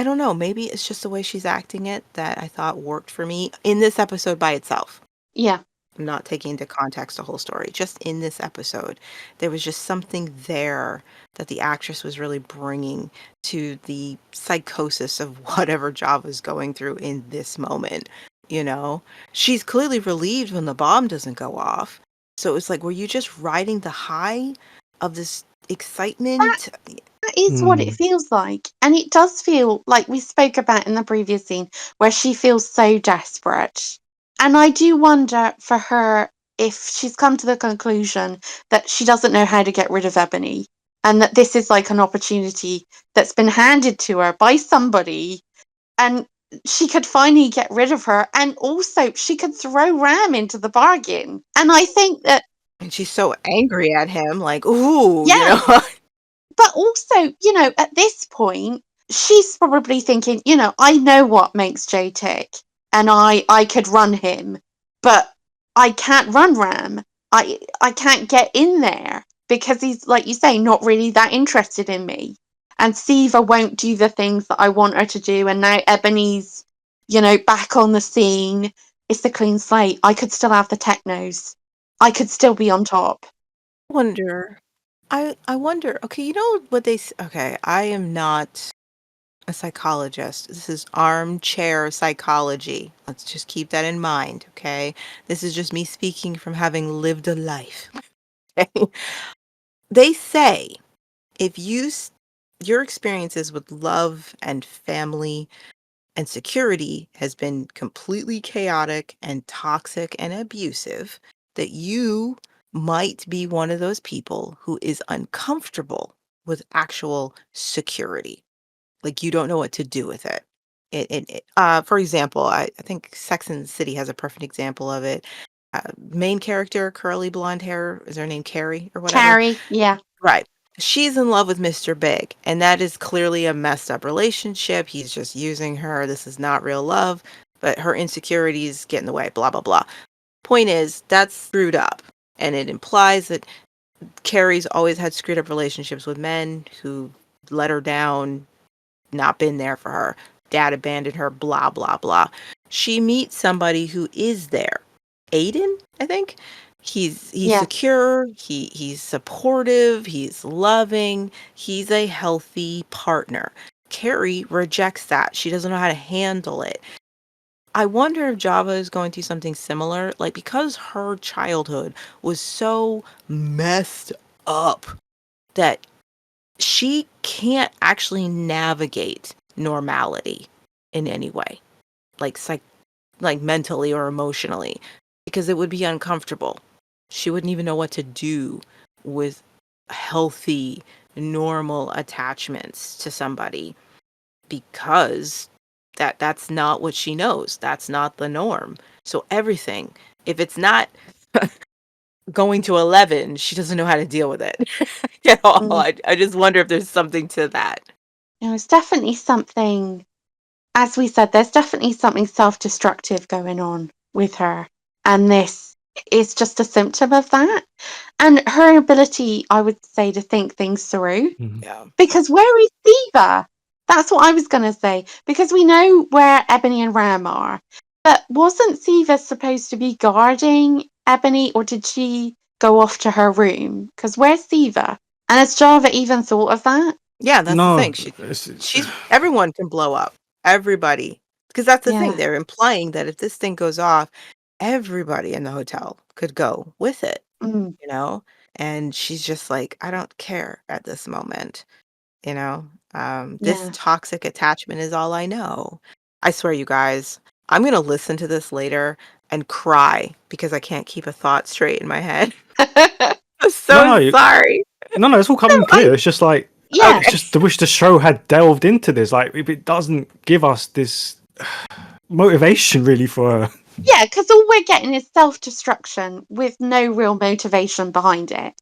don't know, maybe it's just the way she's acting it that I thought worked for me in this episode by itself.
Yeah.
I'm not taking into context the whole story. Just in this episode, there was just something there that the actress was really bringing to the psychosis of whatever Java's going through in this moment. She's clearly relieved when the bomb doesn't go off, So it's like, were you just riding the high of this
That
excitement?
is what it feels like. And it does feel like we spoke about in the previous scene where she feels so desperate. And I do wonder for her if she's come to the conclusion that she doesn't know how to get rid of Ebony and that this is like an opportunity that's been handed to her by somebody and she could finally get rid of her and also she could throw Ram into the bargain. And I think that,
And she's so angry at him, like, ooh, you
yeah,
know?
but also, at this point, she's probably thinking, I know what makes Jay tick, and I could run him, but I can't run Ram. I can't get in there because he's, like you say, not really that interested in me. And Siva won't do the things that I want her to do, and now Ebony's, back on the scene. It's a clean slate. I could still have the Technos. I could still be on top.
Wonder. I wonder. Okay, you know what okay, I am not a psychologist. This is armchair psychology. Let's just keep that in mind, okay? This is just me speaking from having lived a life. Okay? They say if your experiences with love and family and security has been completely chaotic and toxic and abusive, that you might be one of those people who is uncomfortable with actual security. Like you don't know what to do with it. For example, I think Sex and the City has a perfect example of it. Main character, curly blonde hair, is her name Carrie or whatever?
Carrie, yeah.
Right. She's in love with Mr. Big, and that is clearly a messed up relationship. He's just using her. This is not real love, but her insecurities get in the way, blah, blah, blah. Point is, that's screwed up. And it implies that Carrie's always had screwed up relationships with men who let her down, not been there for her. Dad abandoned her, blah, blah, blah. She meets somebody who is there. Aiden, I think. He's
Yeah.
secure, he's supportive, he's loving, he's a healthy partner. Carrie rejects that. She doesn't know how to handle it. I wonder if Java is going through something similar, like because her childhood was so messed up that she can't actually navigate normality in any way, like like mentally or emotionally, because it would be uncomfortable. She wouldn't even know what to do with healthy, normal attachments to somebody because that's not what she knows. That's not the norm. So everything, if it's not going to 11, she doesn't know how to deal with it at all.
Mm.
I just wonder if there's something to that.
It's definitely something, as we said, there's definitely something self-destructive going on with her. And this is just a symptom of that. And her ability, I would say, to think things through.
Yeah.
Because where is Siva? That's what I was going to say. Because we know where Ebony and Ram are. But wasn't Siva supposed to be guarding Ebony, or did she go off to her room? Because where's Siva? And has Java even thought of that?
Yeah, that's the
No,
thing. She's everyone can blow up. Everybody. Because that's the thing.
Yeah.
They're implying that if this thing goes off, everybody in the hotel could go with it,
Mm,
you know? And she's just like, I don't care at this moment, you know? This
yeah.
toxic attachment is all I know. I swear, you guys, I'm going to listen to this later and cry because I can't keep a thought straight in my head. I'm
no,
so sorry.
no, it's all coming clear. It's just like
Yeah.
it's just the wish the show had delved into this. Like if it doesn't give us this motivation really for her.
Yeah, because all we're getting is self-destruction with no real motivation behind it.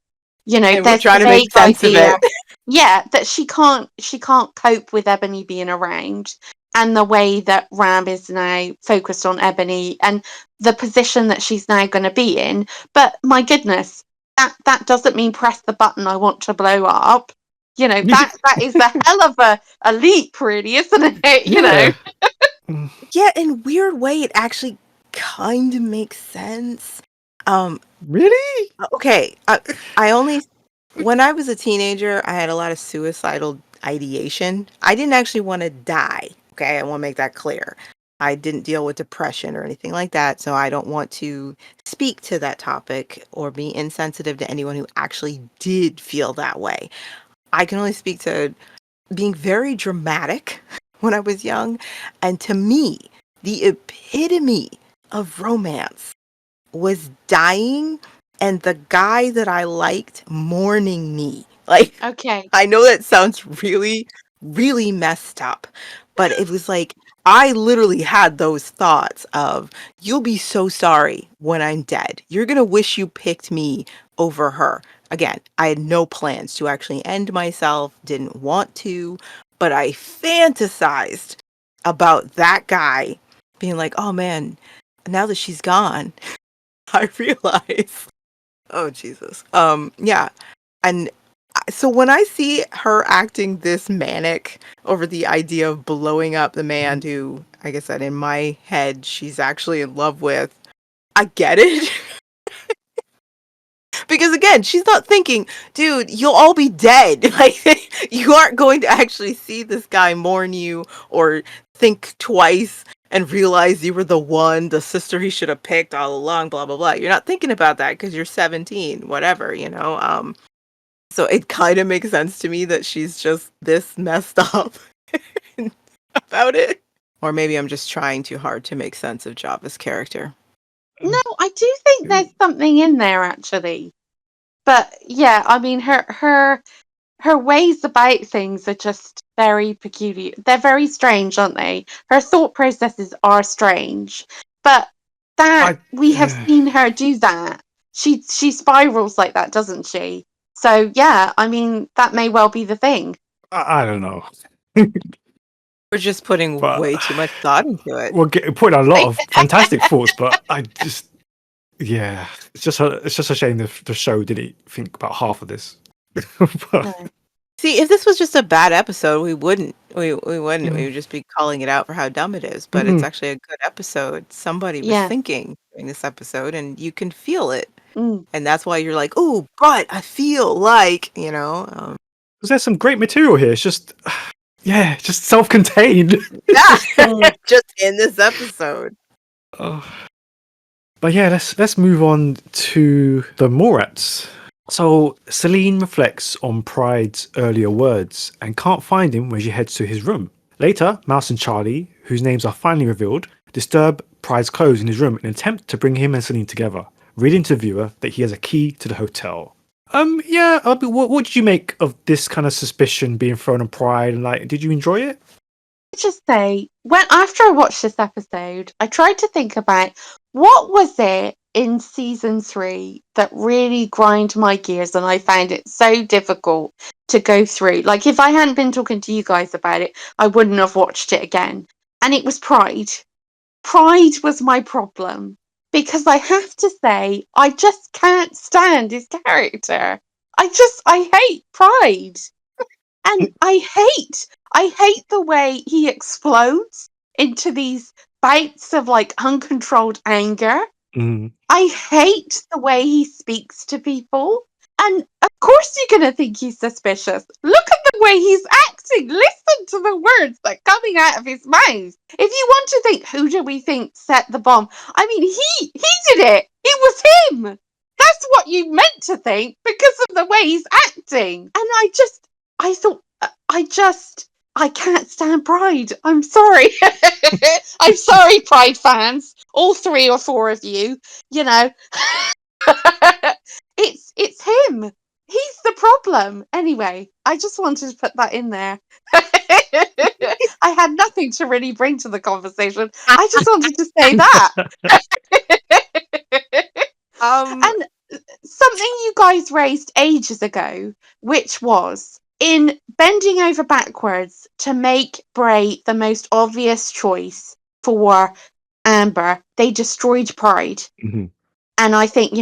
And we're
There's
trying
the
to make
vague
sense of
idea,
it.
yeah, that she can't cope with Ebony being around, and the way that Ram is now focused on Ebony and the position that she's now going to be in. But my goodness, that doesn't mean press the button I want to blow up. That is a hell of a leap, really, isn't it?
Yeah.
Yeah, in weird way, it actually kind of makes sense. Um,
Really?
okay, I only when I was a teenager, I had a lot of suicidal ideation. I didn't actually want to die. Okay, I want to make that clear. I didn't deal with depression or anything like that, so I don't want to speak to that topic or be insensitive to anyone who actually did feel that way. I can only speak to being very dramatic when I was young, and to me, the epitome of romance was dying and the guy that I liked mourning me. Like,
Okay.
I know that sounds really, really messed up, but it was like I literally had those thoughts of, you'll be so sorry when I'm dead. You're going to wish you picked me over her. Again, I had no plans to actually end myself, didn't want to, but I fantasized about that guy being like, oh man, now that she's gone, I realize. Oh Jesus. Yeah. And so when I see her acting this manic over the idea of blowing up the man who, like I said, in my head, she's actually in love with, I get it. Because again, she's not thinking, dude, you'll all be dead. Like, you aren't going to actually see this guy mourn you or think twice and realize you were the sister he should have picked all along, blah, blah, blah. You're not thinking about that because you're 17, whatever, you know? So it kind of makes sense to me that she's just this messed up about it. Or maybe I'm just trying too hard to make sense of Java's character.
No, I do think there's something in there actually. But yeah, I mean her ways about things are just very peculiar. They're very strange, aren't they? Her thought processes are strange. But that we have seen her do that. She spirals like that, doesn't she? So yeah, I mean that may well be the thing.
I don't know.
We're just putting
But-
way too much thought into it.
We're putting a lot of fantastic thoughts, but I just, yeah, it's just a shame the show didn't think about half of this. But-
See, if this was just a bad episode, we wouldn't. We wouldn't. We would just be calling it out for how dumb it is. But it's actually a good episode. Somebody was
Yeah.
thinking during this episode, and you can feel it.
Mm.
And that's why you're like, oh, but I feel like, you know.
Because there's some great material here. It's just, yeah, just self-contained.
Yeah, just in this episode.
Oh. But yeah, let's move on to the Morats. So Celine reflects on Pride's earlier words and can't find him when she heads to his room. Later, Mouse and Charlie, whose names are finally revealed, disturb Pride's clothes in his room in an attempt to bring him and Celine together, reading to the viewer that he has a key to the hotel. Yeah, what did you make of this kind of suspicion being thrown on Pride? And like, did you enjoy it?
Just say, after I watched this episode, I tried to think about what was it in season 3 that really grind my gears, and I found it so difficult to go through. Like, if I hadn't been talking to you guys about it, I wouldn't have watched it again. And it was Pride. Pride was my problem, because I have to say, I just can't stand his character. I hate Pride. And I hate the way he explodes into these bouts of like uncontrolled anger.
Mm.
I hate the way he speaks to people. And of course you're going to think he's suspicious. Look at the way he's acting. Listen to the words that are coming out of his mouth. If you want to think, who do we think set the bomb? I mean, he did it. It was him. That's what you meant to think because of the way he's acting. And I can't stand Pride. I'm sorry. I'm sorry, Pride fans. All 3 or 4 of you. You know, it's him. He's the problem. Anyway, I just wanted to put that in there. I had nothing to really bring to the conversation. I just wanted to say that. And something you guys raised ages ago, which was in bending over backwards to make Bray the most obvious choice for Amber, they destroyed Pride.
Mm-hmm.
And I think,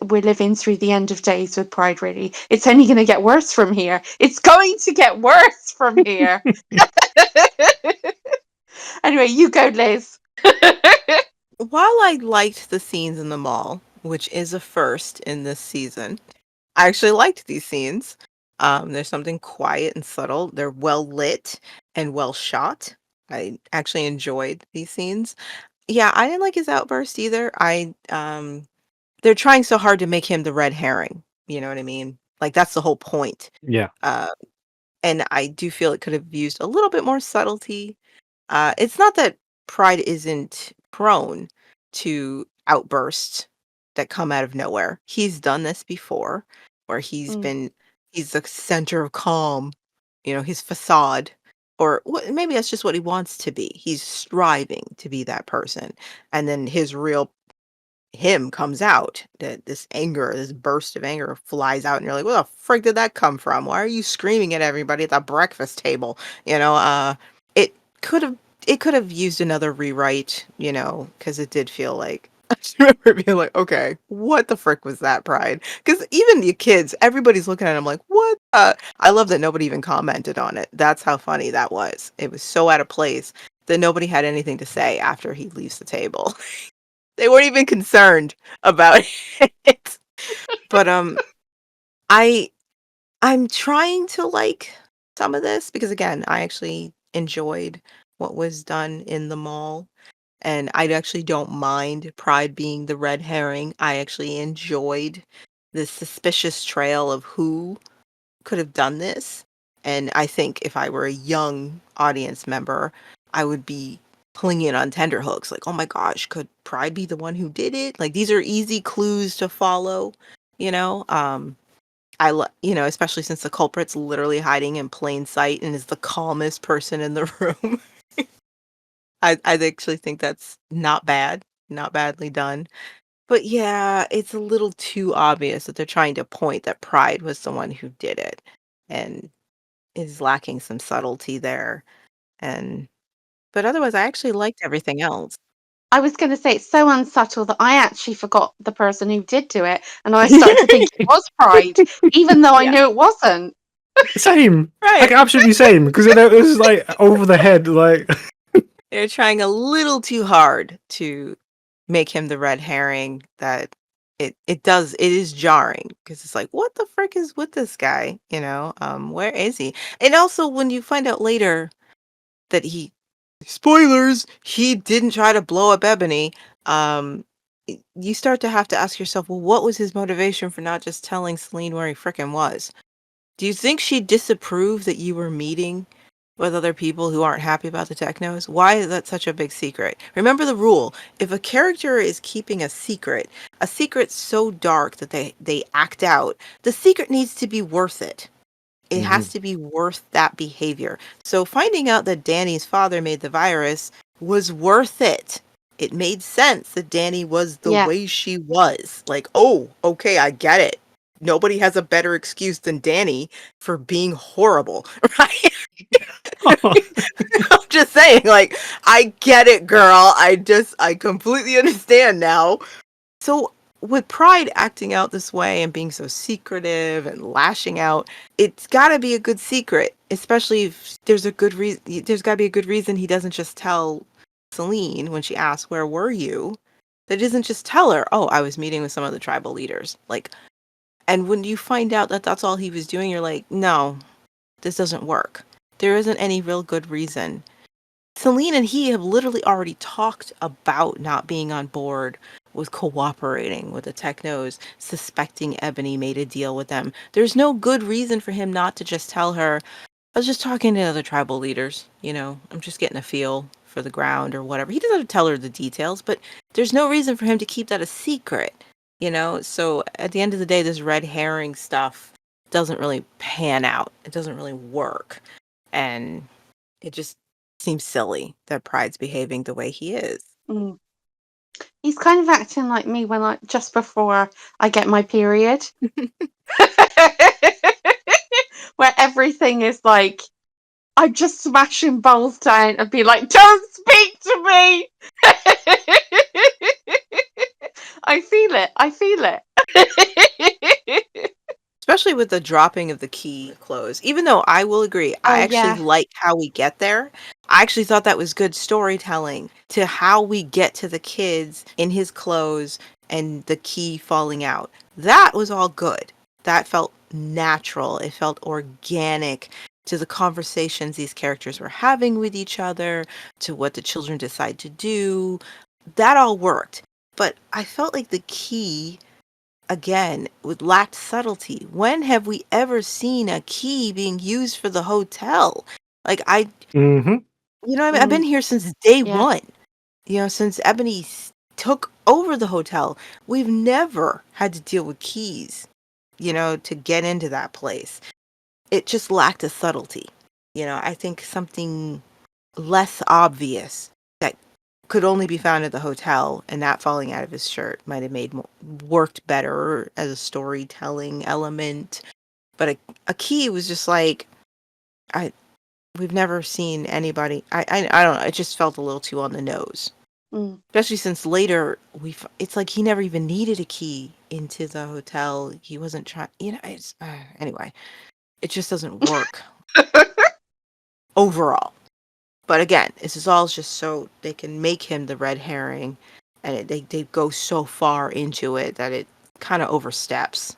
we're living through the end of days with Pride, really. It's only going to get worse from here. It's going to get worse from here. Anyway, you go, Liz.
While I liked the scenes in the mall, which is a first in this season, I actually liked these scenes. There's something quiet and subtle. They're well lit and well shot. I actually enjoyed these scenes. Yeah, I didn't like his outburst either. They're trying so hard to make him the red herring, you know what I mean? Like, that's the whole point.
Yeah.
Uh, and I do feel it could have used a little bit more subtlety. It's not that Pride isn't prone to outbursts that come out of nowhere. He's done this before, where
Mm.
he's the center of calm, his facade, or maybe that's just what he wants to be. He's striving to be that person, and then his real him comes out. That this anger, this burst of anger flies out, and you're like, "Where the frick did that come from? Why are you screaming at everybody at the breakfast table?" It could have it could have used another rewrite, because it did feel like I just remember being like, "Okay, what the frick was that, Pride?" Because even the kids, everybody's looking at him like, "What?" I love that nobody even commented on it. That's how funny that was. It was so out of place that nobody had anything to say after he leaves the table. They weren't even concerned about it. But I I'm trying to like some of this because again, I actually enjoyed what was done in the mall. And I actually don't mind Pride being the red herring. I actually enjoyed the suspicious trail of who could have done this. And I think if I were a young audience member, I would be clinging on tenterhooks, like, oh my gosh, could Pride be the one who did it? Like these are easy clues to follow, you know? Especially since the culprit's literally hiding in plain sight and is the calmest person in the room. I actually think that's not bad, not badly done. But yeah, it's a little too obvious that they're trying to point that Pride was the one who did it. And is lacking some subtlety there, and but otherwise, I actually liked everything else.
I was going to say it's so unsubtle that I actually forgot the person who did do it, and I started to think it was Pride, even though I
Yeah,
knew it wasn't.
Same.
right.
Like absolutely same. Because it was like over the head. Like
They're trying a little too hard to make him the red herring that it is jarring because it's like, "What the frick is with this guy?" Where is he? And also, when you find out later that spoilers, he didn't try to blow up Ebony, you start to have to ask yourself, well, what was his motivation for not just telling Celine where he frickin' was? Do you think she disapproved that you were meeting with other people who aren't happy about the Technos? Why is that such a big secret? Remember the rule. If a character is keeping a secret so dark that they act out, the secret needs to be worth it. It has
Mhm.
to be worth that behavior. So finding out that Danny's father made the virus was worth it. It made sense that Danny was the
Yeah.
way she was. Like, oh, okay, I get it. Nobody has a better excuse than Danny for being horrible, right? I'm just saying, like, I get it, girl. I completely understand now. So, with Pride acting out this way and being so secretive and lashing out, it's got to be a good secret, especially if there's a good reason. There's got to be a good reason he doesn't just tell Celine when she asks, "Where were you?" That doesn't just tell her, "Oh, I was meeting with some of the tribal leaders." Like, and when you find out that that's all he was doing, you're like, "No, this doesn't work. There isn't any real good reason." Celine and he have literally already talked about not being on board with cooperating with the Technos, suspecting Ebony made a deal with them. There's no good reason for him not to just tell her, I was just talking to other tribal leaders, I'm just getting a feel for the ground or whatever. He doesn't have to tell her the details, but there's no reason for him to keep that a secret. So at the end of the day, this red herring stuff doesn't really pan out. It doesn't really work. And it just seems silly that Pride's behaving the way he is.
Mm. He's kind of acting like me when just before I get my period, where everything is like I'm just smashing bowls down and be like, "Don't speak to me." I feel it. I feel it.
Especially with the dropping of the key clothes. Even though I will agree, I
Oh
actually
yeah.
like how we get there. I actually thought that was good storytelling to how we get to the kids in his clothes and the key falling out. That was all good. That felt natural. It felt organic to the conversations these characters were having with each other, to what the children decide to do. That all worked. But I felt like the key, again, lacked subtlety. When have we ever seen a key being used for the hotel? Like,
Hmm.
I mean, I've been here since day
Yeah.
one. Since Ebony took over the hotel, we've never had to deal with keys, to get into that place. It just lacked a subtlety. I think something less obvious that could only be found at the hotel and that falling out of his shirt might have worked better as a storytelling element. But a key was just like, we've never seen anybody. I don't know. It just felt a little too on the nose. Especially since later it's like he never even needed a key into the hotel. He wasn't trying, anyway, it just doesn't work overall. But again, this is all just so they can make him the red herring, and they go so far into it that it kind of oversteps.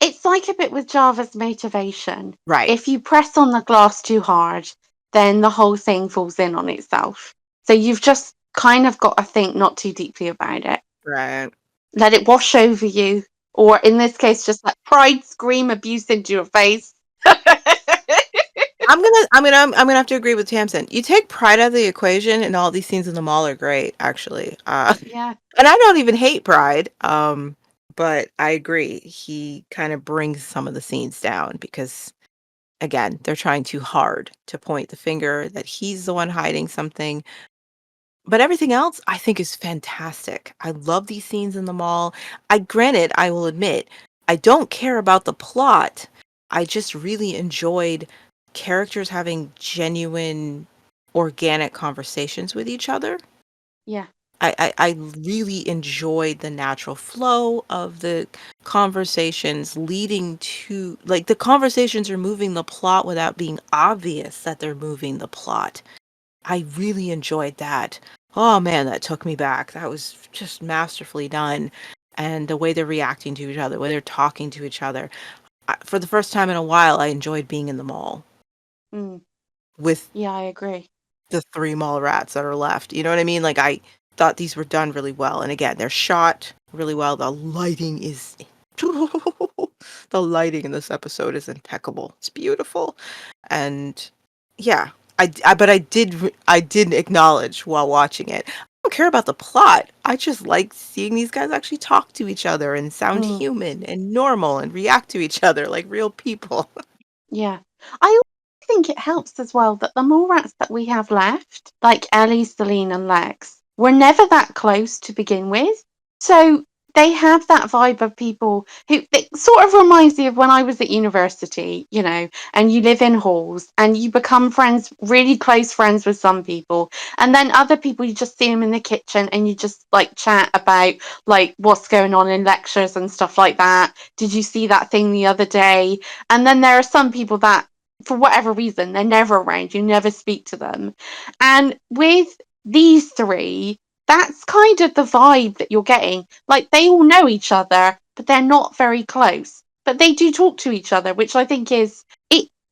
It's like a bit with Java's motivation.
Right.
If you press on the glass too hard, then the whole thing falls in on itself. So you've just kind of got to think not too deeply about it.
Right.
Let it wash over you, or in this case, just let pride scream abuse into your face.
I'm gonna have to agree with Tamsin. You take Pride out of the equation, and all these scenes in the mall are great, actually.
Yeah.
And I don't even hate Pride. But I agree. He kind of brings some of the scenes down because, again, they're trying too hard to point the finger that he's the one hiding something. But everything else, I think, is fantastic. I love these scenes in the mall. Granted, I will admit, I don't care about the plot. I just really enjoyed characters having genuine, organic conversations with each other.
Yeah.
I really enjoyed the natural flow of the conversations leading to, like, the conversations are moving the plot without being obvious that they're moving the plot. I really enjoyed that. Oh man, that took me back. That was just masterfully done. And the way they're reacting to each other, the way they're talking to each other. For the first time in a while, I enjoyed being in the mall with
Yeah, I agree.
the 3 mall rats that are left. You know what I mean? Like, I thought these were done really well. And again, they're shot really well. The lighting is the lighting in this episode is impeccable. It's beautiful. And yeah, but I did acknowledge while watching it. I don't care about the plot. I just like seeing these guys actually talk to each other and sound human and normal and react to each other like real people.
Yeah. I also think it helps as well that the mole rats that we have left, like Ellie, Celine, and Lex, were never that close to begin with. So they have that vibe of people who, it sort of reminds me of when I was at university, and you live in halls and you become friends, really close friends with some people. And then other people, you just see them in the kitchen and you just like chat about like what's going on in lectures and stuff like that. Did you see that thing the other day? And then there are some people that, for whatever reason, they're never around. You never speak to them. And with these 3, that's kind of the vibe that you're getting. Like, they all know each other, but they're not very close. But they do talk to each other, which I think is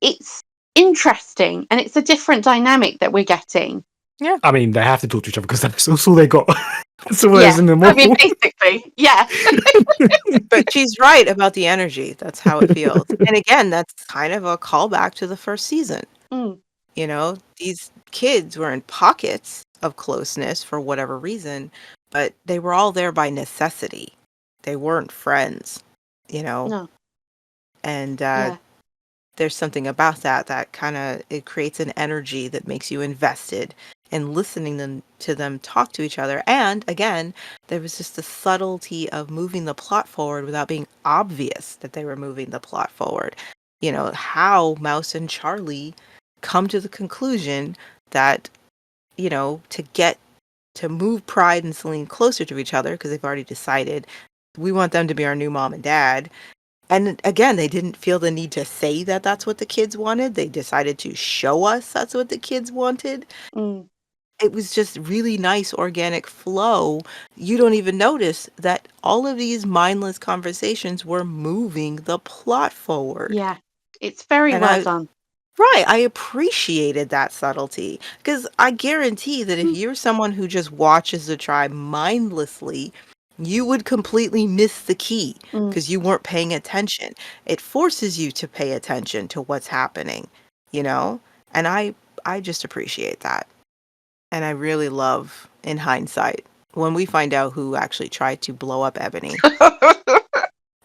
it's interesting, and it's a different dynamic that we're getting.
Yeah.
I mean, they have to talk to each other because that's all they got. That's all there's in the mall.
I mean, basically, yeah.
But she's right about the energy. That's how it feels. And again, that's kind of a callback to the first season. These kids were in pockets of closeness for whatever reason, but they were all there by necessity. They weren't friends,
No.
And
Yeah.
there's something about that kind of, it creates an energy that makes you invested in listening to them talk to each other. And again, there was just the subtlety of moving the plot forward without being obvious that they were moving the plot forward. How Mouse and Charlie come to the conclusion that, to move Pride and Celine closer to each other, because they've already decided we want them to be our new mom and dad. And again, they didn't feel the need to say that that's what the kids wanted. They decided to show us that's what the kids wanted. It was just really nice organic flow. You don't even notice that all of these mindless conversations were moving the plot forward.
Yeah. It's very
And
well done.
Right, I appreciated that subtlety because I guarantee that if you're someone who just watches the tribe mindlessly, you would completely miss the key
Mm.
because you weren't paying attention. It forces you to pay attention to what's happening, you know? And I just appreciate that. And I really love, in hindsight, when we find out who actually tried to blow up Ebony.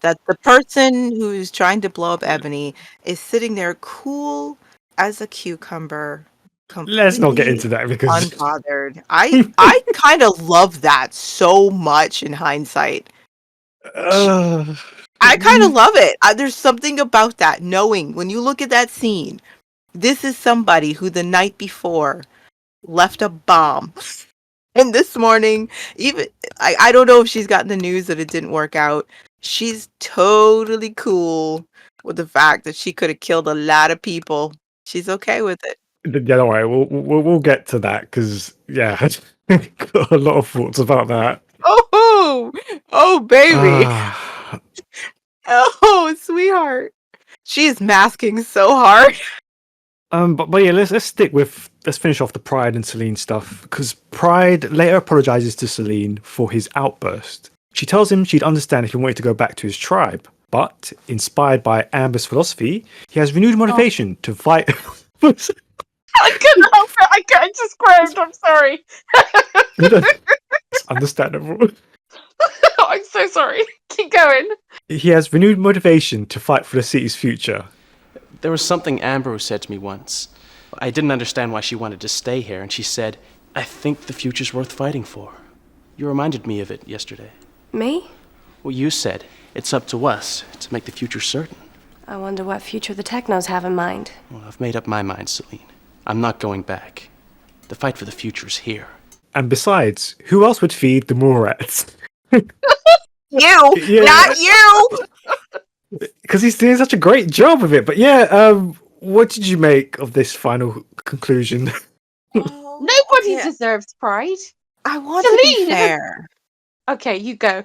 That the person who's trying to blow up Ebony is sitting there cool as a cucumber,
Let's not get
completely
into that because
unbothered. I kind of love that so much in hindsight.
uh,
I kind of love it. There's something about that, knowing when you look at that scene, this is somebody who the night before left a bomb. And this morning, even I don't know if she's gotten the news that it didn't work out. She's totally cool with the fact that she could have killed a lot of people. She's okay with it.
yeah, don't worry, we'll get to that because yeah, got a lot of thoughts about that.
Oh, baby.
Ah,
Oh, sweetheart. She is masking so hard.
but yeah, let's finish off the Pride and Celine stuff because Pride later apologizes to Celine for his outburst. She tells him she'd understand if he wanted to go back to his tribe, but inspired by Amber's philosophy, he has renewed motivation to fight.
I couldn't help it. I just screamed. I'm sorry.
It's understandable.
I'm so sorry. Keep going.
He has renewed motivation to fight for the city's future.
There was something Amber said to me once. I didn't understand why she wanted to stay here, and she said, I think the future's worth fighting for. You reminded me of it yesterday.
Me?
Well, you said, it's up to us to make the future certain.
I wonder what future the Technos have in mind.
Well, I've made up my mind, Celine. I'm not going back. The fight for the future's here.
And besides, who else would feed the Morats?
You,
Yeah.
not you.
Because he's doing such a great job of it. But yeah, what did you make of this final conclusion?
Nobody
Yeah.
deserves pride.
I want to be
Celine.
fair.
Okay, you go.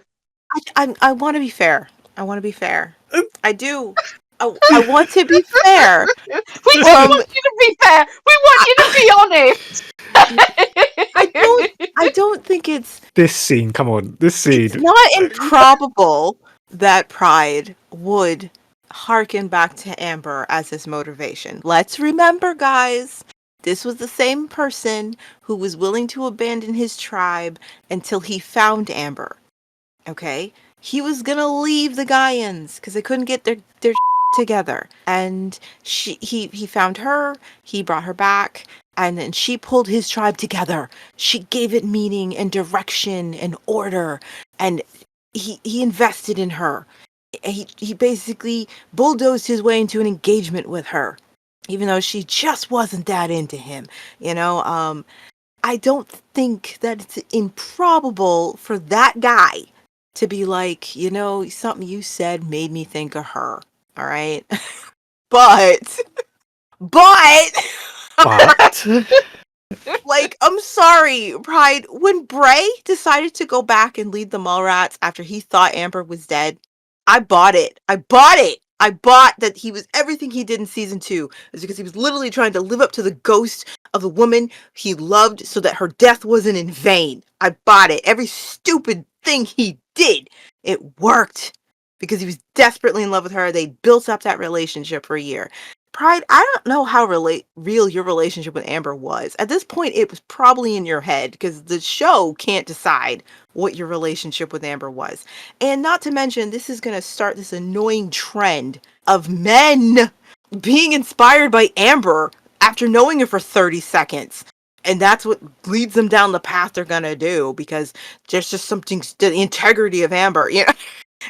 I want to be fair. I want to be fair. I do. I want to be fair.
We don't want you to be fair. We want you to be honest.
I don't think it's
This scene, come on, this scene.
It's not improbable that Pride would harken back to Amber as his motivation. Let's remember, guys, this was the same person who was willing to abandon his tribe until he found Amber. Okay? He was gonna leave the Gaians because they couldn't get their together. And he found her, he brought her back, and then she pulled his tribe together. She gave it meaning and direction and order, and he invested in her. He basically bulldozed his way into an engagement with her, even though she just wasn't that into him. You know, I don't think that it's improbable for that guy to be like, you know, something you said made me think of her. All right. But like, I'm sorry, Pride. When Bray decided to go back and lead the Mallrats after he thought Amber was dead, I bought it. I bought that he was everything he did in season 2 is because he was literally trying to live up to the ghost of the woman he loved so that her death wasn't in vain. I bought it. Every stupid thing he did, it worked because he was desperately in love with her. They built up that relationship for a year. Pride, I don't know how real your relationship with Amber was. At this point, it was probably in your head because the show can't decide what your relationship with Amber was. And not to mention, this is going to start this annoying trend of men being inspired by Amber after knowing her for 30 seconds. And that's what leads them down the path they're going to do because there's just something, the integrity of Amber, you know?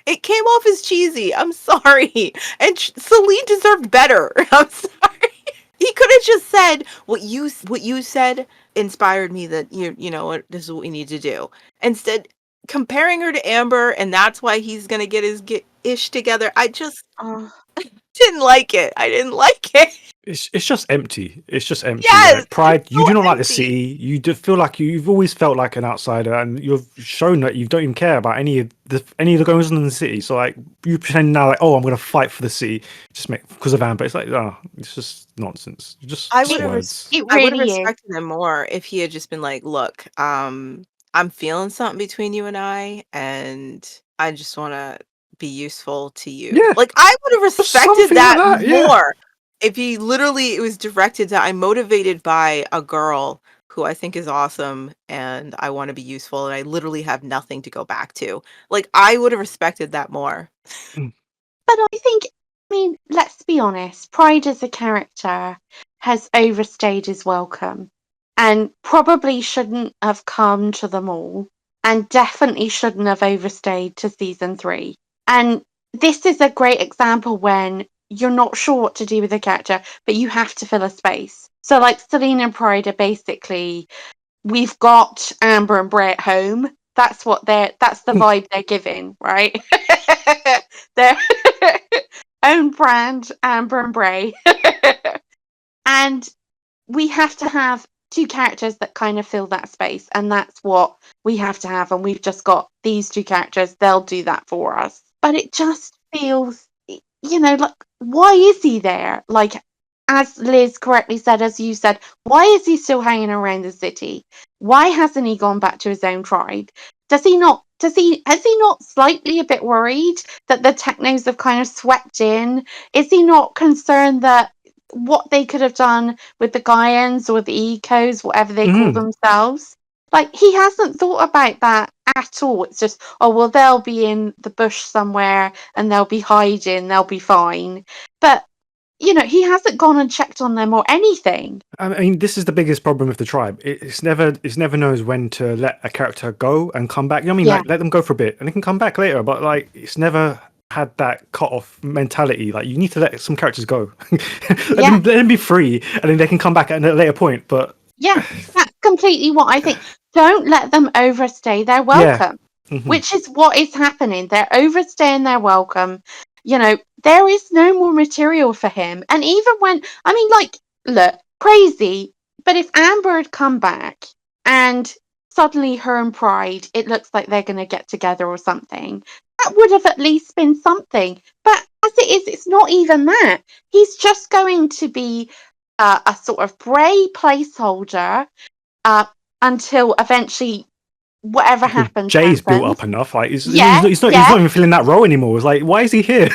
It came off as cheesy. I'm sorry. And Celine deserved better. I'm sorry. He could have just said what you said inspired me that you know what, this is what we need to do. Instead, comparing her to Amber, and that's why he's gonna get his ish together. I just didn't like it. I didn't like it.
It's just empty. It's just empty.
Yes,
Like Pride,
it's
you
so
do not like the
empty.
city. You do feel like you've always felt like an outsider, and you've shown that you don't even care about any of the goings on in the city. So like you pretend now, like, oh, I'm going to fight for the city, just because of Amber. It's like, oh, it's just nonsense.
I
Just
would have
words.
It
I would have
really is.
respected him more if he had just been like, "Look, I'm feeling something between you and I just want to be useful to you."
Yeah,
Like I would have
just
respected
something like
that
that. Yeah.
more if he literally it was directed that I'm motivated by a girl who I think is awesome and I want to be useful and I literally have nothing to go back to. Like I would have respected that more.
Mm.
But I think, I mean, let's be honest, Pride as a character has overstayed his welcome and probably shouldn't have come to them all and definitely shouldn't have overstayed to season 3. And this is a great example when you're not sure what to do with a character, but you have to fill a space. So, like, Celine and Pride are basically, we've got Amber and Bray at home. That's the vibe they're giving, right? Their own brand, Amber and Bray. And we have to have two characters that kind of fill that space, and that's what we have to have. And we've just got these two characters, they'll do that for us. But it just feels, like, why is he there? Like, as Liz correctly said, as you said, why is he still hanging around the city? Why hasn't he gone back to his own tribe? Has he not slightly a bit worried that the Technos have kind of swept in? Is he not concerned that what they could have done with the Gaians or the Ecos, whatever they call themselves? Like, he hasn't thought about that at all. It's just, oh, well, they'll be in the bush somewhere and they'll be hiding, they'll be fine. But, he hasn't gone and checked on them or anything.
I mean, this is the biggest problem with the tribe. It's never knows when to let a character go and come back. You know what I mean?
Yeah.
Like, let them go for a bit and they can come back later. But like, it's never had that cut-off mentality. Like, you need to let some characters go. Let them be free, and then they can come back at a later point. But
yeah, that's completely what I think. Don't let them overstay their welcome, which is what is happening. They're overstaying their welcome. There is no more material for him. And even when, look, crazy, but if Amber had come back and suddenly her and Pride, it looks like they're going to get together or something, that would have at least been something. But as it is, it's not even that. He's just going to be a sort of Bray placeholder until eventually whatever happens.
Jay's built up enough. Like, he's not even filling that role anymore. It's like, why is he here?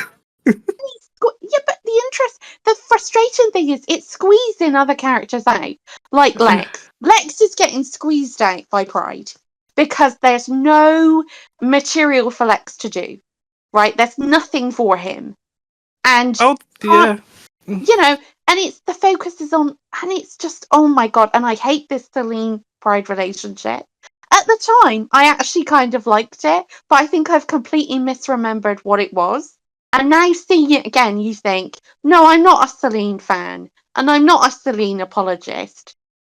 Yeah, but the frustrating thing is it's squeezing other characters out. Like Lex. Lex is getting squeezed out by Pride because there's no material for Lex to do, right? There's nothing for him. And and it's the focus is on, and it's just, oh my God. And I hate this Celine Pride relationship. At the time, I actually kind of liked it, but I think I've completely misremembered what it was. And now seeing it again, you think, no, I'm not a Celine fan, and I'm not a Celine apologist.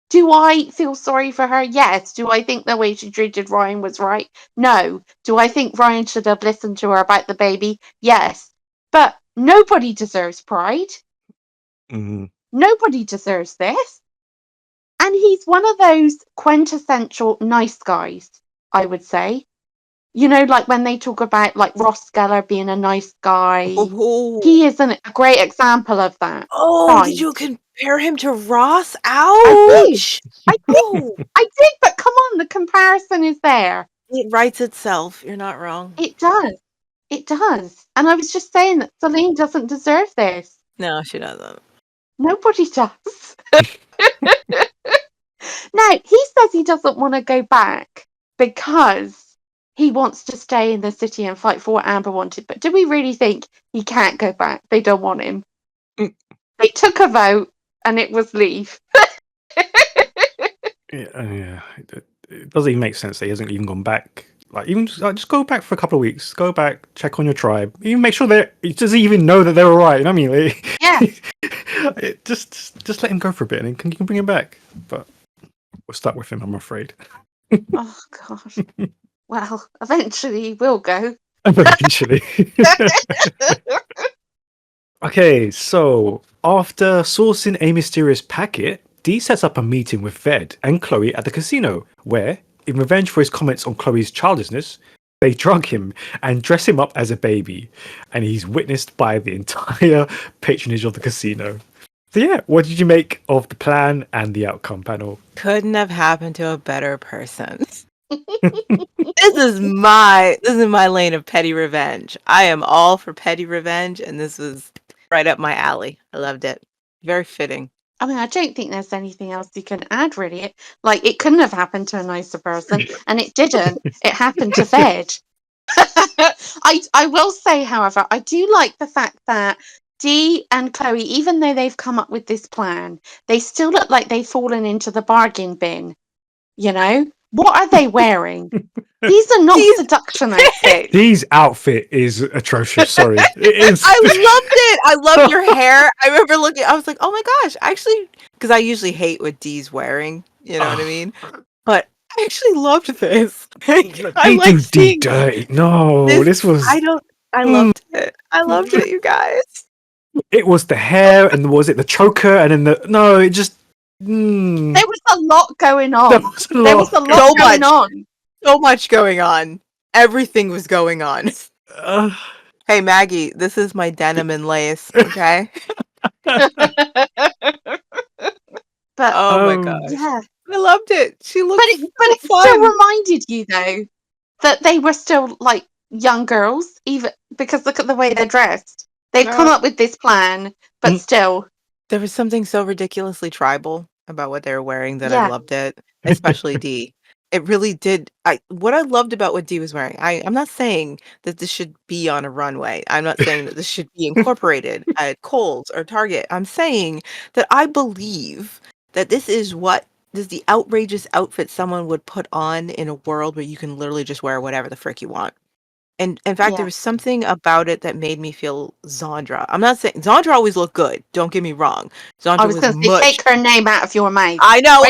Do I feel sorry for her? Yes. Do I think the way she treated Ryan was right? No. Do I think Ryan should have listened to her about the baby? Yes. But nobody deserves Pride. Nobody deserves this. And he's one of those quintessential nice guys, I would say. Like when they talk about like Ross Geller being a nice guy.
Oh.
He is a great example of that.
Oh, did you compare him to Ross? Ouch!
I did, but come on, the comparison is there.
It writes itself. You're not wrong.
It does. It does. And I was just saying that Celine doesn't deserve this.
No, she doesn't.
Nobody does. Now, he says he doesn't want to go back because he wants to stay in the city and fight for what Amber wanted. But do we really think he can't go back? They don't want him. They took a vote and it was leave.
It doesn't even make sense that he hasn't even gone back. Like, even just go back for a couple of weeks. Go back, check on your tribe. Even make sure he doesn't even know that they're all right. You know what I mean? Like,
yeah.
just let him go for a bit, and then you can bring him back. But we're stuck with him, I'm afraid.
Oh gosh. Well, eventually he will go.
Eventually. Okay, so after sourcing a mysterious packet, Dee sets up a meeting with Ved and Chloe at the casino, where, in revenge for his comments on Chloe's childishness, they drug him and dress him up as a baby, and he's witnessed by the entire patronage of the casino. So yeah, what did you make of the plan and the outcome, panel?
Couldn't have happened to a better person. This is my lane of petty revenge. I am all for petty revenge, and this was right up my alley. I loved it. Very fitting.
I mean, I don't think there's anything else you can add, really. It couldn't have happened to a nicer person, and it didn't. It happened to Ved. I will say, however, I do like the fact that Dee and Chloe, even though they've come up with this plan, they still look like they've fallen into the bargain bin. You know? What are they wearing? These are not seduction outfits.
Dee's outfit is atrocious, sorry. It is.
I loved it. I loved your hair. I remember looking, I was like, oh my gosh, actually, because I usually hate what Dee's wearing. You know what I mean? But I actually loved this.
They do Dee dirty. No, this was...
I loved it. I loved it, you guys.
It was the hair, and was it the choker, and then the... No, it just...
There was a lot going on.
There was a lot
going on.
So much going on. Everything was going on. Hey, Maggie, this is my denim and lace, okay?
But
oh my gosh.
Yeah.
I loved it. She looked
But it still reminded you, though, that they were still, like, young girls, even because look at the way they're dressed. They've come up with this plan, but still.
There was something so ridiculously tribal about what they were wearing that I loved it, especially Dee. It really did. What I loved about what Dee was wearing, I'm not saying that this should be on a runway. I'm not saying that this should be incorporated at Kohl's or Target. I'm saying that I believe that this is the outrageous outfit someone would put on in a world where you can literally just wear whatever the frick you want. And in fact, there was something about it that made me feel Zandra. I'm not saying Zandra always looked good. Don't get me wrong. Zandra
I was going to say, take her name out of your mouth.
I know.
I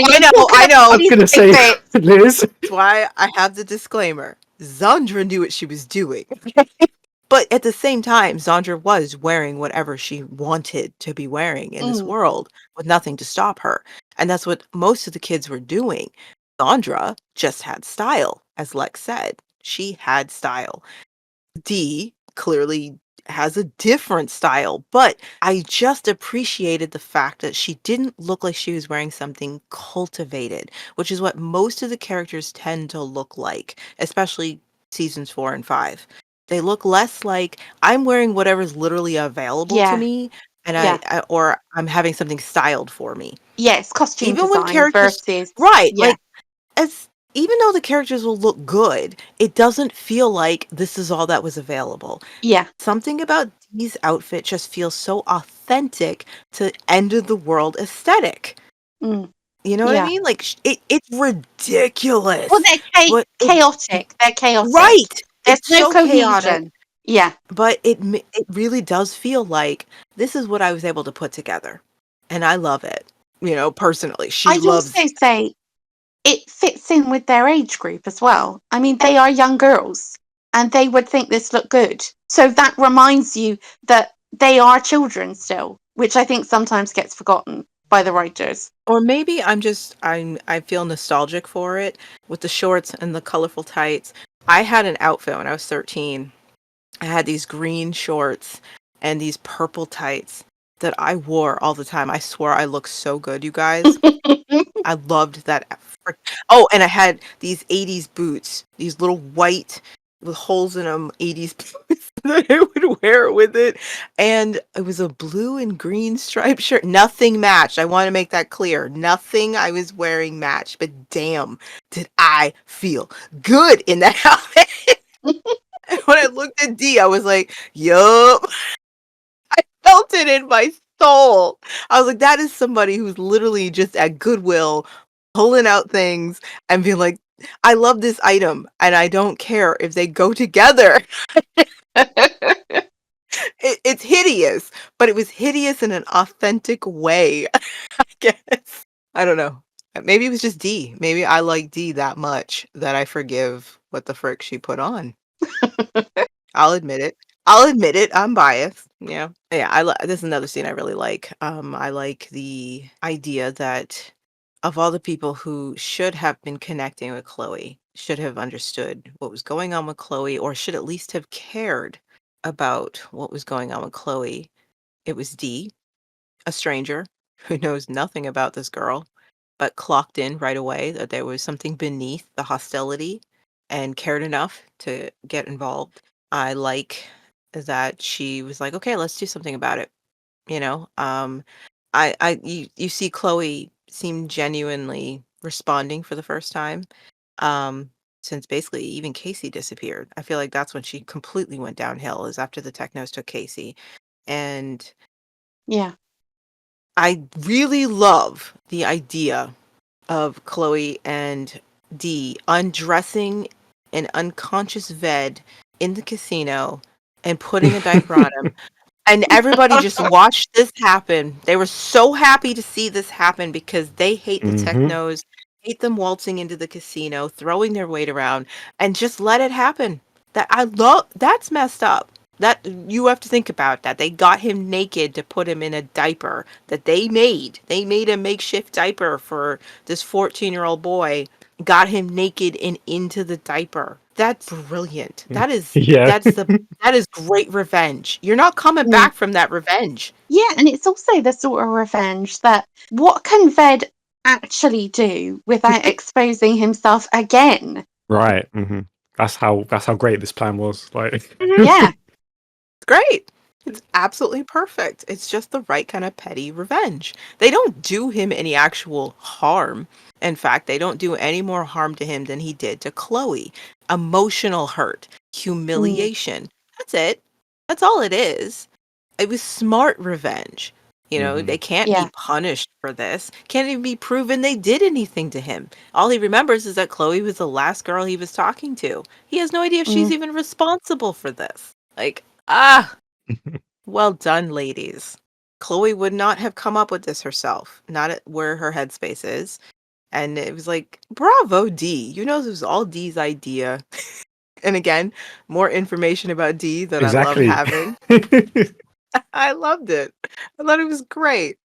was going to say, Liz.
That's why I have the disclaimer. Zandra knew what she was doing. But at the same time, Zandra was wearing whatever she wanted to be wearing in this world with nothing to stop her. And that's what most of the kids were doing. Zandra just had style, as Lex said. She had style. Dee clearly has a different style, but I just appreciated the fact that she didn't look like she was wearing something cultivated, which is what most of the characters tend to look like, especially seasons 4 and 5. They look less like I'm wearing whatever's literally available to me, and I or I'm having something styled for me.
Yes, costume
even
design
when characters
versus
like even though the characters will look good, it doesn't feel like this is all that was available.
Yeah.
Something about Dee's outfit just feels so authentic to end of the world aesthetic. You know what I mean? Like it's ridiculous.
Well, they're chaotic. They're chaotic.
Right.
There's
It's
no
so
cohesion.
chaotic.
Yeah.
But it really does feel like this is what I was able to put together. And I love it. You know, personally.
I'd also say it fits in with their age group as well. I mean, they are young girls and they would think this looked good. So that reminds you that they are children still, which I think sometimes gets forgotten by the writers.
Or maybe I feel nostalgic for it with the shorts and the colorful tights. I had an outfit when I was 13. I had these green shorts and these purple tights that I wore all the time. I swore I looked so good, you guys. I loved that. Oh, and I had these 80s boots, these little white with holes in them 80s boots that I would wear with it. And it was a blue and green striped shirt. Nothing matched. I want to make that clear. Nothing I was wearing matched. But damn, did I feel good in that outfit. And when I looked at Dee, I was like, yup. I felt it in my soul. I was like, that is somebody who's literally just at Goodwill pulling out things and being like, I love this item and I don't care if they go together. It's hideous, but it was hideous in an authentic way, I guess. I don't know. Maybe it was just Dee. Maybe I like Dee that much that I forgive what the frick she put on. I'll admit it. I'll admit it. I'm biased. Yeah. Yeah, this is another scene I really like. I like the idea that of all the people who should have been connecting with Chloe, should have understood what was going on with Chloe, or should at least have cared about what was going on with Chloe, it was Dee, a stranger who knows nothing about this girl, but clocked in right away that there was something beneath the hostility and cared enough to get involved. I like that she was like, okay, let's do something about it. You know, you see Chloe seem genuinely responding for the first time, um, since basically even Casey disappeared. I feel like that's when she completely went downhill, is after the Technos took Casey. And
Yeah.
I really love the idea of Chloe and Dee undressing an unconscious Ved in the casino and putting a diaper on him. And everybody just watched this happen. They were so happy to see this happen because they hate the Technos, hate them waltzing into the casino, throwing their weight around, and just let it happen. That's messed up. That you have to think about that. They got him naked to put him in a diaper that they made. They made a makeshift diaper for this 14-year-old boy, got him naked and into the diaper. That's brilliant. That is
Yeah.
that is great revenge. You're not coming
Mm.
back from that revenge.
Yeah, and it's also the sort of revenge that what can Ved actually do without exposing himself again?
Right. That's how great this plan was. Like,
Yeah.
It's great. It's absolutely perfect. It's just the right kind of petty revenge. They don't do him any actual harm. In fact, they don't do any more harm to him than he did to Chloe. Emotional hurt, humiliation. That's it. That's all it is. It was smart revenge. You know, they can't
Yeah.
be punished for this. Can't even be proven they did anything to him. All he remembers is that Chloe was the last girl he was talking to. He has no idea if she's even responsible for this. Like, well done, ladies. Chloe would not have come up with this herself, not at where her headspace is. And it was like, bravo, Dee. You know, this was all Dee's idea. And again, more information about Dee that I love
exactly.
having. I loved it. I thought it was great.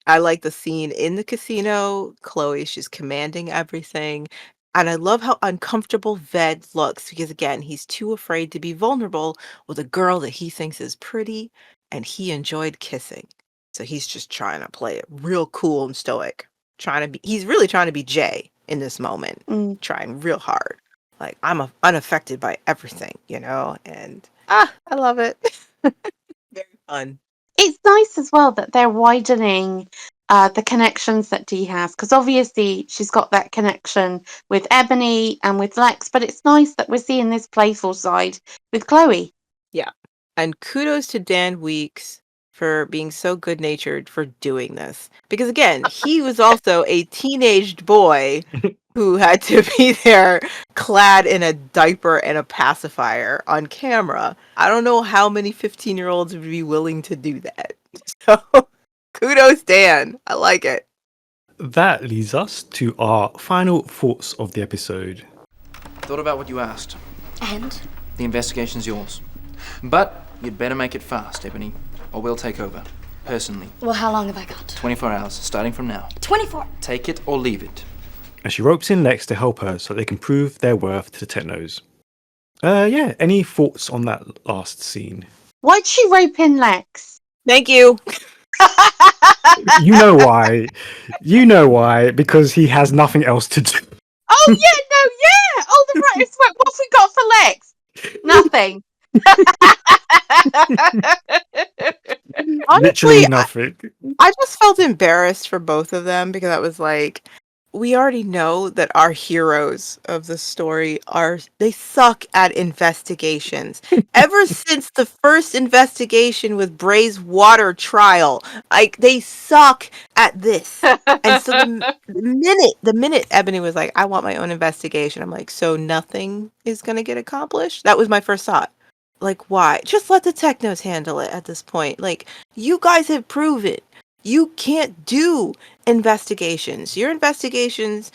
I like the scene in the casino. Chloe, she's commanding everything. And I love how uncomfortable Ved looks because, again, he's too afraid to be vulnerable with a girl that he thinks is pretty and he enjoyed kissing. So he's just trying to play it real cool and stoic. He's really trying to be Jay in this moment, trying real hard. Like, I'm unaffected by everything, you know? And I love it. Very fun.
It's nice as well that they're widening the connections that Dee has, because obviously she's got that connection with Ebony and with Lex, but it's nice that we're seeing this playful side with Chloe.
Yeah. And kudos to Dan Weeks for being so good-natured for doing this. Because again, he was also a teenaged boy who had to be there clad in a diaper and a pacifier on camera. I don't know how many 15-year-olds would be willing to do that. So, kudos, Dan. I like it.
That leads us to our final thoughts of the episode.
Thought about what you asked.
And?
The investigation's yours. But you'd better make it fast, Ebony, or we'll take over. Personally.
Well, how long have I got?
24 hours, starting from now.
24!
Take it or leave it.
And she ropes in Lex to help her so they can prove their worth to the Technos. Yeah, any thoughts on that last scene?
Why'd she rope in Lex?
Thank you.
You know why. You know why. Because he has nothing else to do.
Oh, yeah. Oh, the writers went, what have we got for Lex? Nothing.
Honestly,
Literally nothing.
I just felt embarrassed for both of them because I was like, we already know that our heroes of the story they suck at investigations. Ever since the first investigation with Bray's water trial, like they suck at this. And so the minute Ebony was like, I want my own investigation, I'm like, so nothing is gonna get accomplished? That was my first thought. Like, why? Just let the Technos handle it at this point. Like, you guys have proven you can't do investigations. Your investigations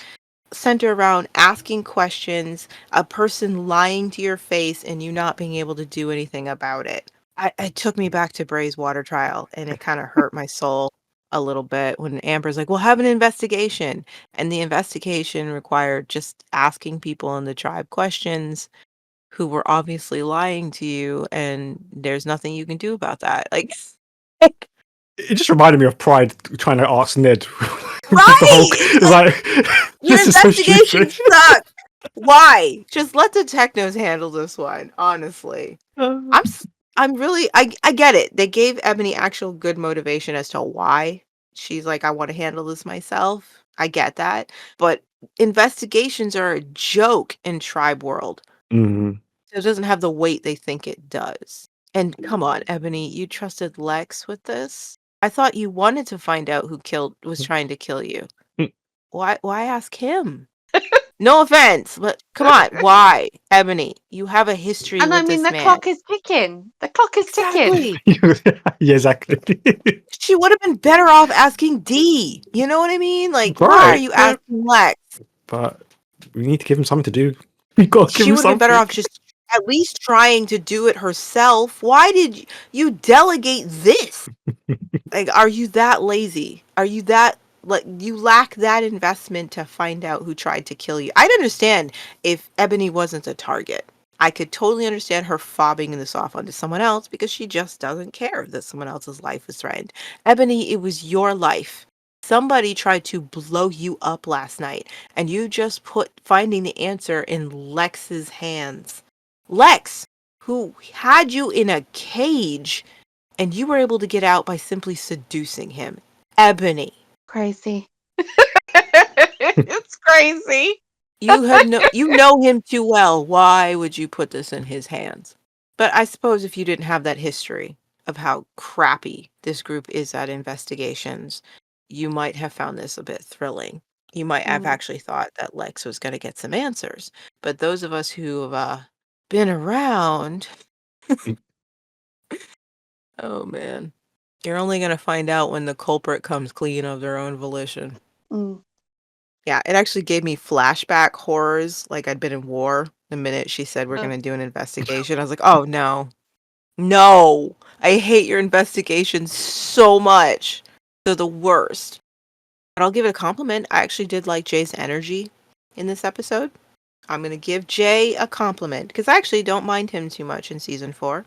center around asking questions, a person lying to your face, and you not being able to do anything about it. It took me back to Bray's water trial, and it kind of hurt my soul a little bit when Amber's like, "We'll have an investigation," and the investigation required just asking people in the tribe questions who were obviously lying to you, and there's nothing you can do about that. Like,
It just reminded me of Pride trying to ask Ned.
right?
The whole, it's like,
Your
this is so
investigation
stupid.
sucks. Why? Just let the Technos handle this one, honestly. I'm really I get it. They gave Ebony actual good motivation as to why. She's like, I want to handle this myself. I get that. But investigations are a joke in tribe world.
Mhm.
So it doesn't have the weight they think it does. And come on, Ebony, you trusted Lex with this? I thought you wanted to find out who was trying to kill you. Why ask him? No offense, but come on, why? Ebony, you have a history
And I
with
mean,
this
the
man.
clock is ticking. The clock is ticking.
Exactly.
Yeah, exactly.
She would have been better off asking Dee. You know what I mean? Like, why are
Right.
you asking Lex?
But we need to give him something to do. We got to give
She
him
would have been better
something.
off just at least trying to do it herself. Why did you delegate this? Like, are you that lazy? Are you that, like, you lack that investment to find out who tried to kill you? I'd understand if Ebony wasn't a target. I could totally understand her fobbing this off onto someone else because she just doesn't care that someone else's life is threatened. Ebony, it was your life. Somebody tried to blow you up last night, and you just put finding the answer in Lex's hands. Lex, who had you in a cage, and you were able to get out by simply seducing him. Ebony.
Crazy. It's crazy.
You know him too well. Why would you put this in his hands? But I suppose if you didn't have that history of how crappy this group is at investigations, you might have found this a bit thrilling. You might have actually thought that Lex was going to get some answers. But those of us who have been around, oh man, you're only going to find out when the culprit comes clean of their own volition.
Mm.
Yeah, it actually gave me flashback horrors, like I'd been in war. The minute she said we're going to do an investigation, I was like, oh no. No, I hate your investigations so much. They're the worst. But I'll give it a compliment. I actually did like Jay's energy in this episode. I'm going to give Jay a compliment because I actually don't mind him too much in season 4.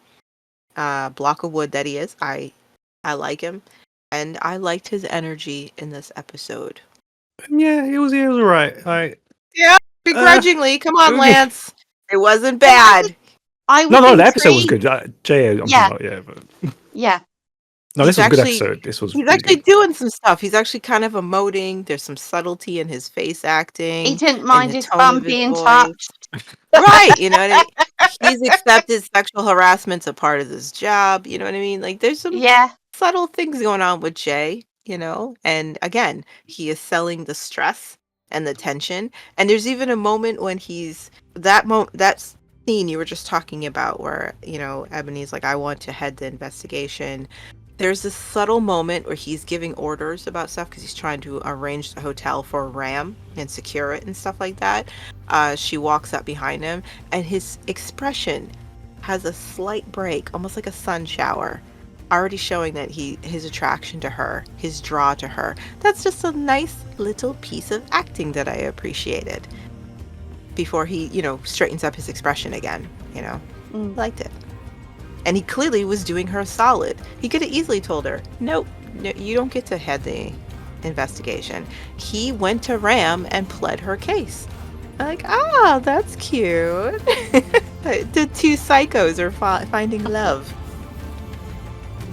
Block of wood that he is. I like him. And I liked his energy in this episode.
Yeah, it was alright.
Yeah, begrudgingly. Come on, Lance. It wasn't bad.
I was
No, the episode was
intrigued.
good. Jay, I'm
Yeah.
talking about, but
Yeah.
no,
He's
this was a good
actually-
episode. This was
He's
really
actually
good.
doing some stuff. He's actually kind of emoting. There's some subtlety in his face acting.
He didn't
and
mind
the
his
tone
bum
of his
being
voice.
touched.
Right, you know what I mean? He's accepted sexual harassment's a part of this job. You know what I mean? Like, there's some
Yeah.
subtle things going on with Jay, you know? And again, he is selling the stress and the tension. And there's even a moment when that scene you were just talking about where, you know, Ebony's like, I want to head the investigation. There's this subtle moment where he's giving orders about stuff because he's trying to arrange the hotel for Ram and secure it and stuff like that. She walks up behind him and his expression has a slight break, almost like a sun shower, already showing that his attraction to her, his draw to her. That's just a nice little piece of acting that I appreciated before he, you know, straightens up his expression again, you know. Liked it. And he clearly was doing her a solid. He could have easily told her, nope, no, you don't get to head the investigation. He went to Ram and pled her case. I'm like, that's cute. The two psychos are finding love.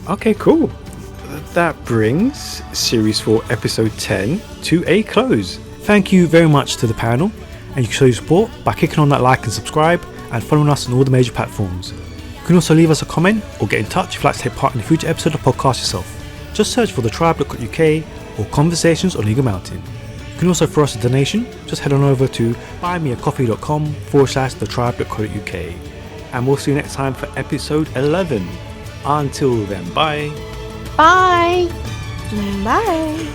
Okay, cool. That brings Series 4, Episode 10 to a close. Thank you very much to the panel, and you can show your support by clicking on that like and subscribe and following us on all the major platforms. You can also leave us a comment or get in touch if you'd like to take part in a future episode of the podcast yourself. Just search for thetribe.co.uk or Conversations on Eagle Mountain. You can also throw us a donation. Just head on over to buymeacoffee.com/thetribe.co.uk. And we'll see you next time for episode 11. Until then, bye.
Bye.
Bye.